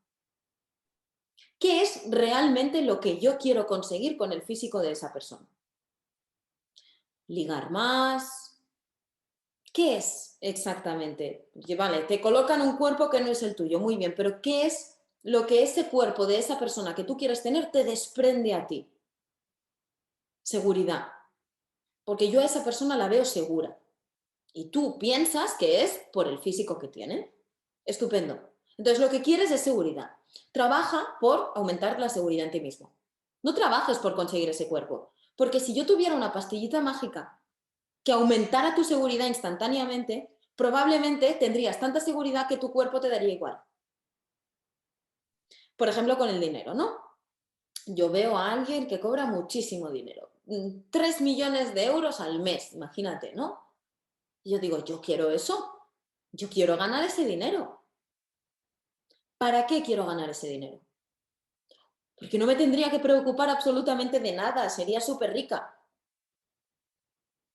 ¿Qué es realmente lo que yo quiero conseguir con el físico de esa persona? Ligar más. ¿Qué es exactamente? Vale, te colocan un cuerpo que no es el tuyo, muy bien, pero ¿qué es lo que ese cuerpo de esa persona que tú quieres tener te desprende a ti? Seguridad, porque yo a esa persona la veo segura y tú piensas que es por el físico que tiene. Estupendo. Entonces lo que quieres es seguridad. Trabaja por aumentar la seguridad en ti mismo. No trabajes por conseguir ese cuerpo, porque si yo tuviera una pastillita mágica que aumentara tu seguridad instantáneamente, probablemente tendrías tanta seguridad que tu cuerpo te daría igual. Por ejemplo, con el dinero, ¿no? Yo veo a alguien que cobra muchísimo dinero, 3 millones de euros al mes, imagínate, ¿no? Y yo digo, yo quiero eso, yo quiero ganar ese dinero. ¿Para qué quiero ganar ese dinero? Porque no me tendría que preocupar absolutamente de nada, sería súper rica.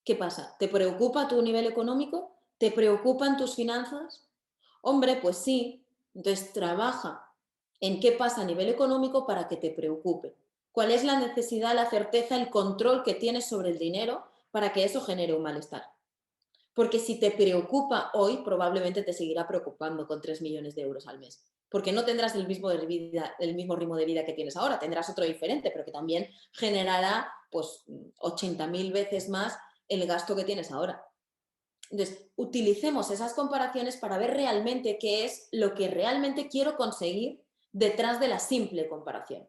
¿Qué pasa? ¿Te preocupa tu nivel económico? ¿Te preocupan tus finanzas? Hombre, pues sí. Entonces trabaja en qué pasa a nivel económico para que te preocupe. ¿Cuál es la necesidad, la certeza, el control que tienes sobre el dinero para que eso genere un malestar? Porque si te preocupa hoy, probablemente te seguirá preocupando con 3 millones de euros al mes. Porque no tendrás el mismo ritmo de vida que tienes ahora, tendrás otro diferente, pero que también generará pues 80.000 veces más el gasto que tienes ahora. Entonces, utilicemos esas comparaciones para ver realmente qué es lo que realmente quiero conseguir detrás de la simple comparación.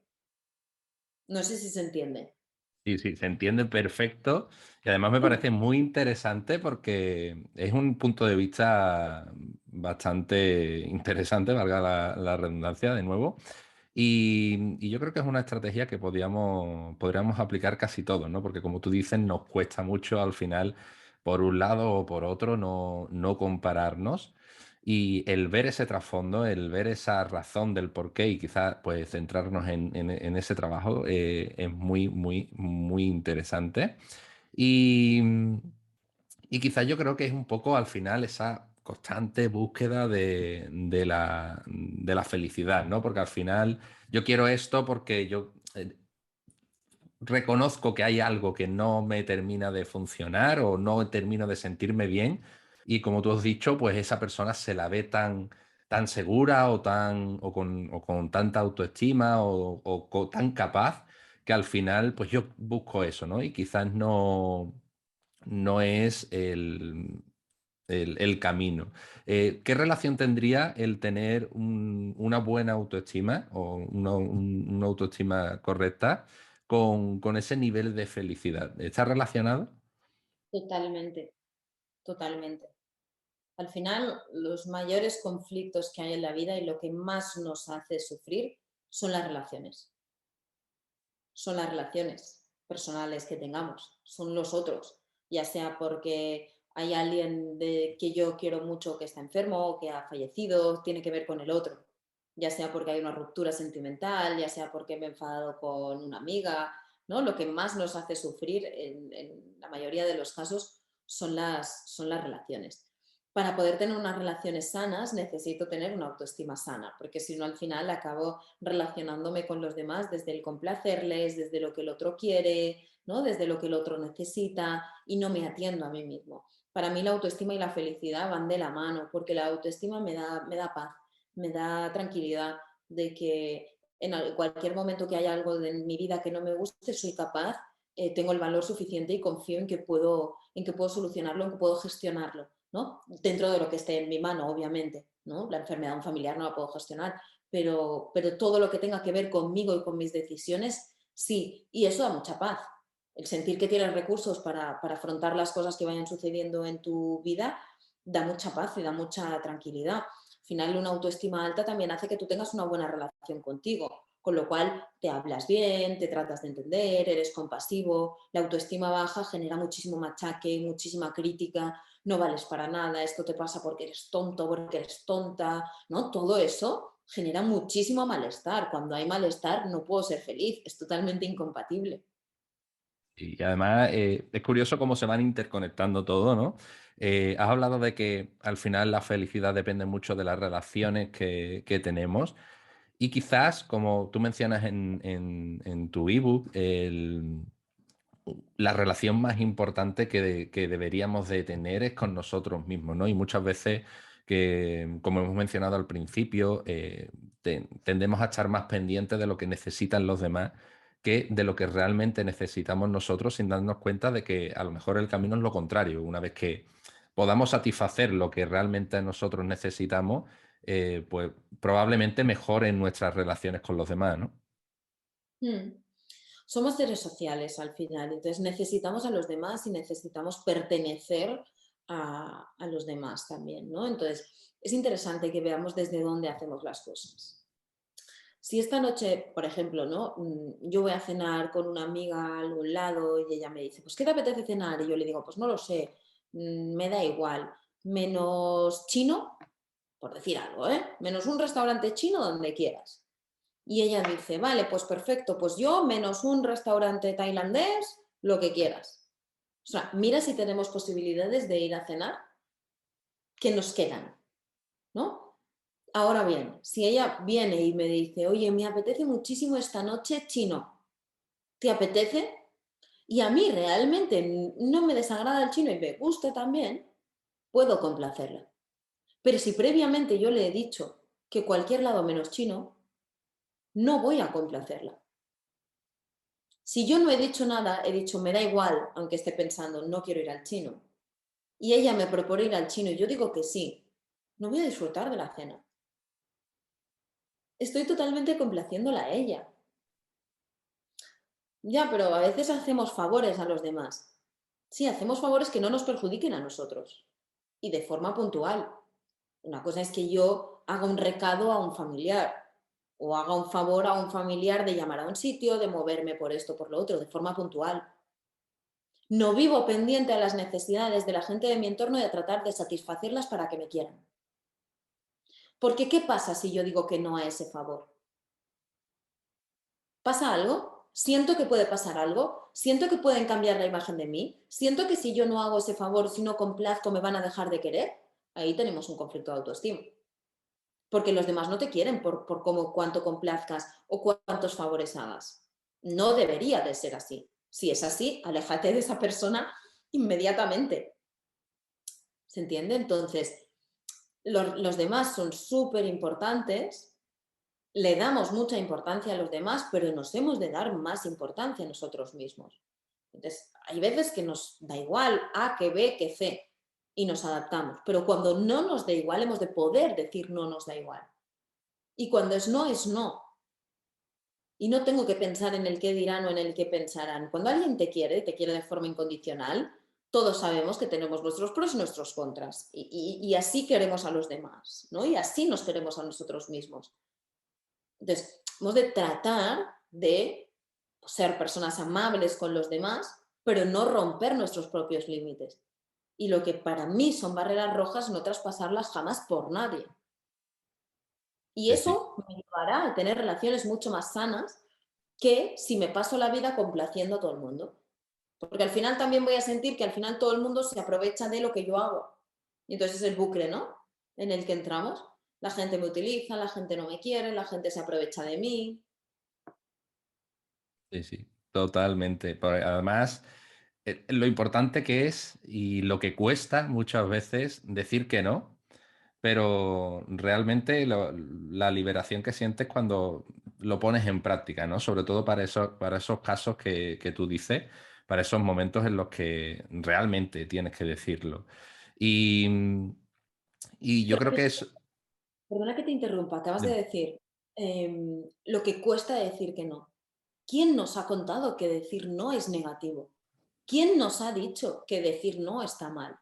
No sé si se entiende. Sí, sí, se entiende perfecto y además me parece muy interesante porque es un punto de vista bastante interesante, valga la redundancia de nuevo. Y yo creo que es una estrategia que podríamos aplicar casi todos, ¿no? Porque como tú dices, nos cuesta mucho al final, por un lado o por otro, no compararnos. Y el ver ese trasfondo, el ver esa razón del porqué y quizás pues centrarnos en ese trabajo es muy, muy, muy interesante. Y, y quizás yo creo que es un poco al final esa constante búsqueda de la felicidad, ¿no? Porque al final yo quiero esto porque yo reconozco que hay algo que no me termina de funcionar o no termino de sentirme bien y como tú has dicho, pues esa persona se la ve tan segura o con tanta autoestima o tan capaz que al final pues yo busco eso, ¿no? Y quizás no es el camino. ¿Qué relación tendría el tener una buena autoestima o una autoestima correcta con ese nivel de felicidad? ¿Está relacionado? Totalmente, totalmente. Al final, los mayores conflictos que hay en la vida y lo que más nos hace sufrir son las relaciones. Son las relaciones personales que tengamos, son los otros, ya sea porque hay alguien que yo quiero mucho que está enfermo o que ha fallecido, tiene que ver con el otro, ya sea porque hay una ruptura sentimental, ya sea porque me he enfadado con una amiga, ¿no? Lo que más nos hace sufrir en la mayoría de los casos son las relaciones. Para poder tener unas relaciones sanas necesito tener una autoestima sana, porque si no al final acabo relacionándome con los demás desde el complacerles, desde lo que el otro quiere, ¿no? Desde lo que el otro necesita y no me atiendo a mí mismo. Para mí la autoestima y la felicidad van de la mano, porque la autoestima me da paz, me da tranquilidad de que en cualquier momento que haya algo en mi vida que no me guste, soy capaz, tengo el valor suficiente y confío en que puedo solucionarlo, en que puedo gestionarlo, ¿no? Dentro de lo que esté en mi mano, obviamente, ¿no? La enfermedad de un familiar no la puedo gestionar, pero todo lo que tenga que ver conmigo y con mis decisiones, sí, y eso da mucha paz. El sentir que tienes recursos para afrontar las cosas que vayan sucediendo en tu vida da mucha paz y da mucha tranquilidad. Al final, una autoestima alta también hace que tú tengas una buena relación contigo, con lo cual te hablas bien, te tratas de entender, eres compasivo. La autoestima baja genera muchísimo machaque, muchísima crítica, no vales para nada, esto te pasa porque eres tonto, porque eres tonta, ¿no? Todo eso genera muchísimo malestar. Cuando hay malestar no puedo ser feliz, es totalmente incompatible. Y además es curioso cómo se van interconectando todo, ¿no? Has hablado de que al final la felicidad depende mucho de las relaciones que tenemos. Y quizás, como tú mencionas en tu ebook, la relación más importante que deberíamos de tener es con nosotros mismos, ¿no? Y muchas veces que, como hemos mencionado al principio, tendemos a estar más pendientes de lo que necesitan los demás que de lo que realmente necesitamos nosotros sin darnos cuenta de que a lo mejor el camino es lo contrario. Una vez que podamos satisfacer lo que realmente nosotros necesitamos, pues probablemente mejoren nuestras relaciones con los demás, ¿no? Mm. Somos seres sociales al final, entonces necesitamos a los demás y necesitamos pertenecer a los demás también, ¿no? Entonces es interesante que veamos desde dónde hacemos las cosas. Si esta noche, por ejemplo, ¿no? Yo voy a cenar con una amiga a algún lado y ella me dice, pues ¿qué te apetece cenar? Y yo le digo, pues no lo sé, me da igual, menos chino, por decir algo, ¿eh? Menos un restaurante chino donde quieras. Y ella dice, vale, pues perfecto, pues yo menos un restaurante tailandés, lo que quieras. O sea, mira si tenemos posibilidades de ir a cenar que nos quedan, ¿no? Ahora bien, si ella viene y me dice, oye, me apetece muchísimo esta noche chino, ¿te apetece? Y a mí realmente no me desagrada el chino y me gusta también, puedo complacerla. Pero si previamente yo le he dicho que cualquier lado menos chino, no voy a complacerla. Si yo no he dicho nada, he dicho me da igual, aunque esté pensando no quiero ir al chino, y ella me propone ir al chino y yo digo que sí, no voy a disfrutar de la cena. Estoy totalmente complaciéndola a ella. Ya, pero a veces hacemos favores a los demás. Sí, hacemos favores que no nos perjudiquen a nosotros y de forma puntual. Una cosa es que yo haga un recado a un familiar o haga un favor a un familiar de llamar a un sitio, de moverme por esto, por lo otro, de forma puntual. No vivo pendiente a las necesidades de la gente de mi entorno y a tratar de satisfacerlas para que me quieran. Porque ¿qué pasa si yo digo que no a ese favor? ¿Pasa algo? Siento que puede pasar algo, siento que pueden cambiar la imagen de mí, siento que si yo no hago ese favor, si no complazco, me van a dejar de querer. Ahí tenemos un conflicto de autoestima. Porque los demás no te quieren por cómo, cuánto complazcas o cuántos favores hagas. No debería de ser así. Si es así, aléjate de esa persona inmediatamente. ¿Se entiende? Entonces, los demás son súper importantes, le damos mucha importancia a los demás, pero nos hemos de dar más importancia a nosotros mismos. Entonces, hay veces que nos da igual A que B que C y nos adaptamos, pero cuando no nos da igual, hemos de poder decir no nos da igual. Y cuando es no, es no. Y no tengo que pensar en el qué dirán o en el qué pensarán. Cuando alguien te quiere de forma incondicional, todos sabemos que tenemos nuestros pros y nuestros contras. Y así queremos a los demás, ¿no? Y así nos queremos a nosotros mismos. Entonces, hemos de tratar de ser personas amables con los demás, pero no romper nuestros propios límites. Y lo que para mí son barreras rojas, no traspasarlas jamás por nadie. Y Sí, sí. eso me llevará a tener relaciones mucho más sanas que si me paso la vida complaciendo a todo el mundo. Porque al final también voy a sentir que al final todo el mundo se aprovecha de lo que yo hago. Y entonces es el bucle, ¿no? En el que entramos. La gente me utiliza, la gente no me quiere, la gente se aprovecha de mí. Sí, sí, totalmente. Además, lo importante que es y lo que cuesta muchas veces decir que no, pero realmente la liberación que sientes cuando lo pones en práctica, ¿no? Sobre todo para esos casos que tú dices, para esos momentos en los que realmente tienes que decirlo. Y, y yo creo que es... Perdona que te interrumpa, acabas de Dime. decir lo que cuesta decir que no. ¿Quién nos ha contado que decir no es negativo? ¿Quién nos ha dicho que decir no está mal?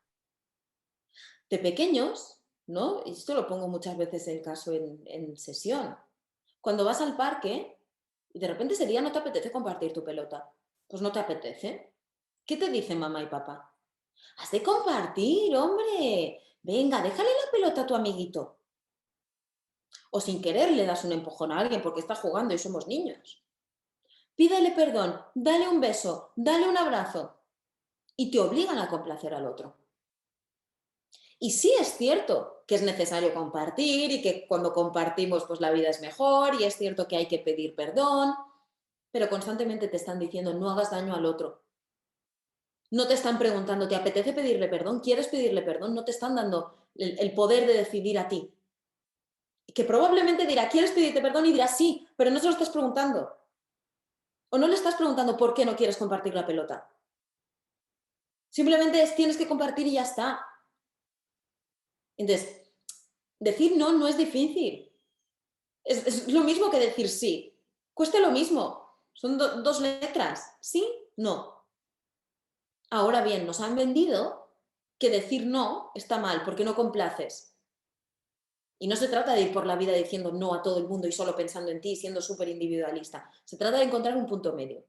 De pequeños, ¿no? Y esto lo pongo muchas veces el caso en sesión. Cuando vas al parque y de repente ese día no te apetece compartir tu pelota, pues no te apetece. ¿Qué te dicen mamá y papá? Has de compartir, hombre. Venga, déjale la pelota a tu amiguito. O sin querer le das un empujón a alguien porque está jugando y somos niños. Pídele perdón, dale un beso, dale un abrazo. Y te obligan a complacer al otro. Y sí es cierto que es necesario compartir y que cuando compartimos pues la vida es mejor y es cierto que hay que pedir perdón, pero constantemente te están diciendo no hagas daño al otro. No te están preguntando, ¿te apetece pedirle perdón? ¿Quieres pedirle perdón? No te están dando el poder de decidir a ti. Que probablemente dirá, ¿quieres pedirte perdón? Y dirá sí, pero no se lo estás preguntando. O no le estás preguntando por qué no quieres compartir la pelota. Simplemente tienes que compartir y ya está. Entonces, decir no no es difícil. Es lo mismo que decir sí. Cuesta lo mismo. Son dos letras. Sí, no. Ahora bien, nos han vendido que decir no está mal porque no complaces. Y no se trata de ir por la vida diciendo no a todo el mundo y solo pensando en ti, siendo súper individualista. Se trata de encontrar un punto medio.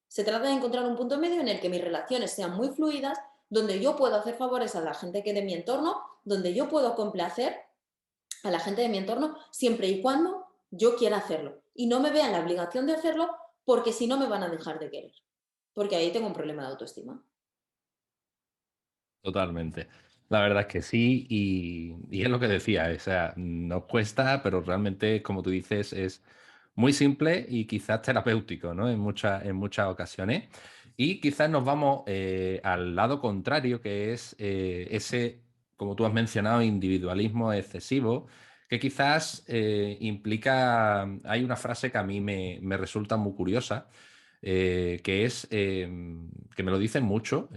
Se trata de encontrar un punto medio en el que mis relaciones sean muy fluidas, donde yo puedo hacer favores a la gente que de mi entorno, donde yo puedo complacer a la gente de mi entorno siempre y cuando yo quiera hacerlo. y no me vea en la obligación de hacerlo porque si no me van a dejar de querer. Porque ahí tengo un problema de autoestima. Totalmente. La verdad es que sí, y es lo que decía, o sea, nos cuesta, pero realmente, como tú dices, es muy simple y quizás terapéutico, ¿no? En muchas ocasiones. Y quizás nos vamos al lado contrario, que es ese, como tú has mencionado, individualismo excesivo, que quizás implica, hay una frase que a mí me resulta muy curiosa, que es que me lo dicen mucho,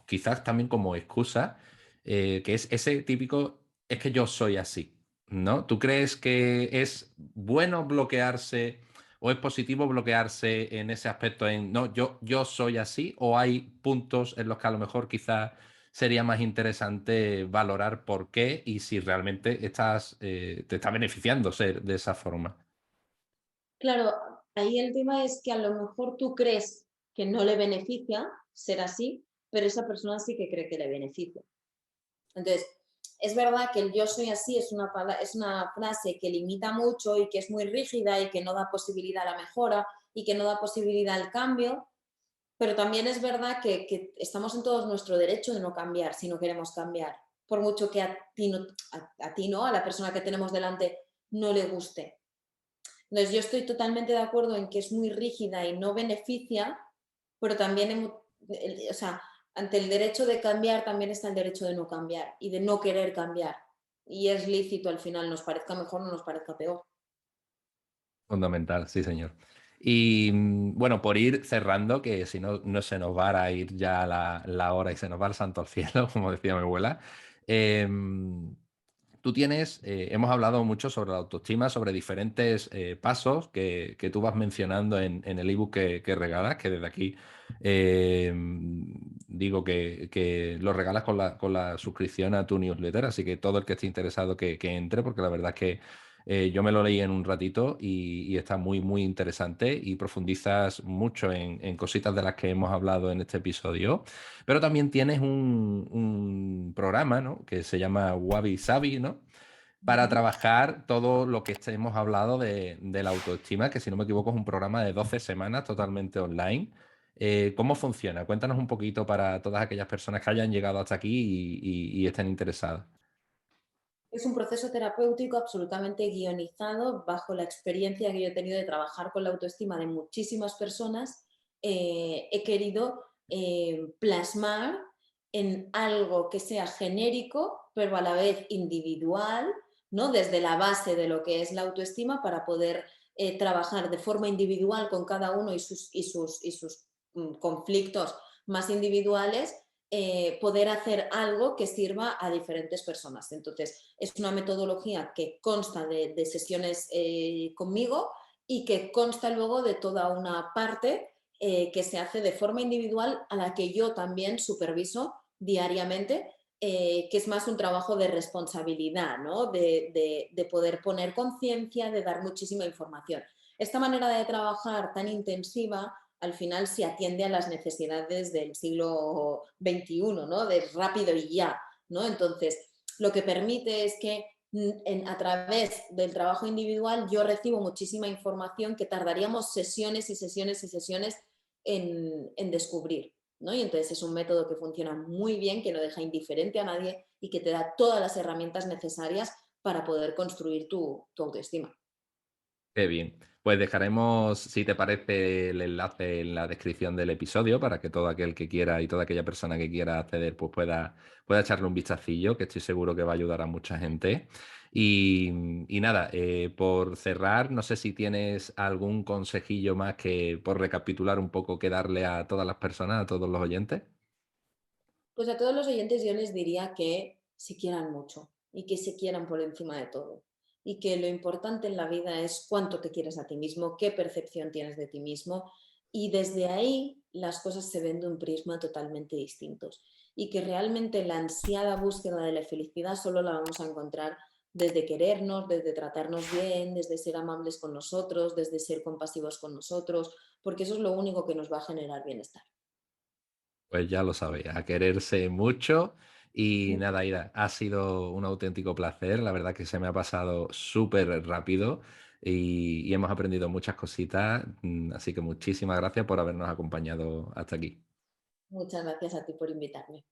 quizás también como excusa, que es ese típico, es que yo soy así, ¿no? ¿Tú crees que es bueno bloquearse o es positivo bloquearse en ese aspecto en, no, yo soy así, o hay puntos en los que a lo mejor quizás sería más interesante valorar por qué y si realmente te está beneficiando ser de esa forma? Claro, ahí el tema es que a lo mejor tú crees que no le beneficia ser así, pero esa persona sí que cree que le beneficia. Entonces, es verdad que el yo soy así es una frase que limita mucho y que es muy rígida y que no da posibilidad a la mejora y que no da posibilidad al cambio, pero también es verdad que estamos en todo nuestro derecho de no cambiar si no queremos cambiar, por mucho que a ti no, a la persona que tenemos delante no le guste. Entonces, yo estoy totalmente de acuerdo en que es muy rígida y no beneficia, pero también, o sea, ante el derecho de cambiar también está el derecho de no cambiar y de no querer cambiar. Y es lícito al final, nos parezca mejor o no nos parezca peor. Fundamental, sí, señor. Y bueno, por ir cerrando, que si no, no se nos va a ir ya la hora y se nos va el santo al cielo, como decía mi abuela. eh, Tú tienes, hemos hablado mucho sobre la autoestima, sobre diferentes pasos que tú vas mencionando en el ebook que regalas, que desde aquí eh, digo que lo regalas con la suscripción a tu newsletter, así que todo el que esté interesado que entre, porque la verdad es que yo me lo leí en un ratito y está muy, muy interesante y profundizas mucho en cositas de las que hemos hablado en este episodio. Pero también tienes un programa, ¿no? Que se llama Wabi Sabi, ¿no? Para trabajar todo lo que hemos hablado de la autoestima, que si no me equivoco es un programa de 12 semanas totalmente online. ¿Cómo funciona? Cuéntanos un poquito para todas aquellas personas que hayan llegado hasta aquí y estén interesadas. Es un proceso terapéutico absolutamente guionizado bajo la experiencia que yo he tenido de trabajar con la autoestima de muchísimas personas. He querido plasmar en algo que sea genérico, pero a la vez individual, ¿no? Desde la base de lo que es la autoestima para poder trabajar de forma individual con cada uno y sus conflictos más individuales, poder hacer algo que sirva a diferentes personas. Entonces, es una metodología que consta de sesiones conmigo y que consta luego de toda una parte que se hace de forma individual a la que yo también superviso diariamente, que es más un trabajo de responsabilidad, ¿no? De poder poner conciencia, de dar muchísima información. Esta manera de trabajar tan intensiva al final se atiende a las necesidades del siglo XXI, ¿no? De rápido y ya, ¿no? Entonces, lo que permite es que a través del trabajo individual yo recibo muchísima información que tardaríamos sesiones y sesiones y sesiones en descubrir, ¿no? Y entonces es un método que funciona muy bien, que no deja indiferente a nadie y que te da todas las herramientas necesarias para poder construir tu autoestima. Qué bien. Pues dejaremos, si te parece, el enlace en la descripción del episodio para que todo aquel que quiera y toda aquella persona que quiera acceder pues pueda echarle un vistacillo, que estoy seguro que va a ayudar a mucha gente. Y nada, por cerrar, no sé si tienes algún consejillo más que, por recapitular un poco, que darle a todas las personas, a todos los oyentes. Pues a todos los oyentes yo les diría que se quieran mucho y que se quieran por encima de todo. Y que lo importante en la vida es cuánto te quieres a ti mismo, qué percepción tienes de ti mismo. Y desde ahí las cosas se ven de un prisma totalmente distintos. Y que realmente la ansiada búsqueda de la felicidad solo la vamos a encontrar desde querernos, desde tratarnos bien, desde ser amables con nosotros, desde ser compasivos con nosotros, porque eso es lo único que nos va a generar bienestar. Pues ya lo sabéis, a quererse mucho. Y nada, Ida, ha sido un auténtico placer. La verdad que se me ha pasado súper rápido. y hemos aprendido muchas cositas, así que muchísimas gracias por habernos acompañado hasta aquí. Muchas gracias a ti por invitarme.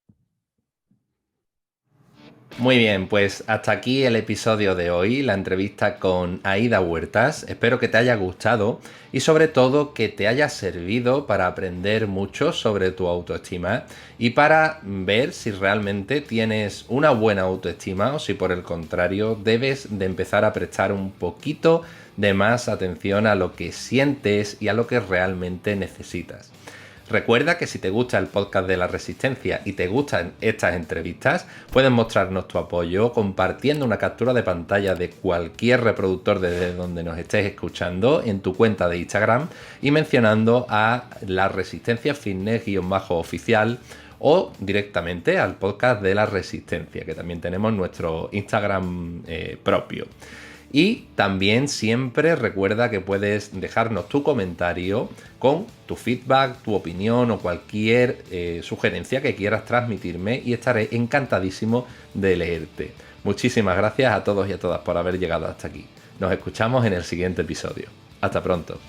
Muy bien, pues hasta aquí el episodio de hoy, la entrevista con Aída Huertas. Espero que te haya gustado y sobre todo que te haya servido para aprender mucho sobre tu autoestima y para ver si realmente tienes una buena autoestima o si por el contrario debes de empezar a prestar un poquito de más atención a lo que sientes y a lo que realmente necesitas. Recuerda que si te gusta el podcast de la Resistencia y te gustan estas entrevistas, puedes mostrarnos tu apoyo compartiendo una captura de pantalla de cualquier reproductor desde donde nos estés escuchando en tu cuenta de Instagram y mencionando a la Resistencia Fitness-oficial o directamente al podcast de la Resistencia, que también tenemos nuestro Instagram propio. Y también siempre recuerda que puedes dejarnos tu comentario con tu feedback, tu opinión o cualquier sugerencia que quieras transmitirme y estaré encantadísimo de leerte. Muchísimas gracias a todos y a todas por haber llegado hasta aquí. Nos escuchamos en el siguiente episodio. Hasta pronto.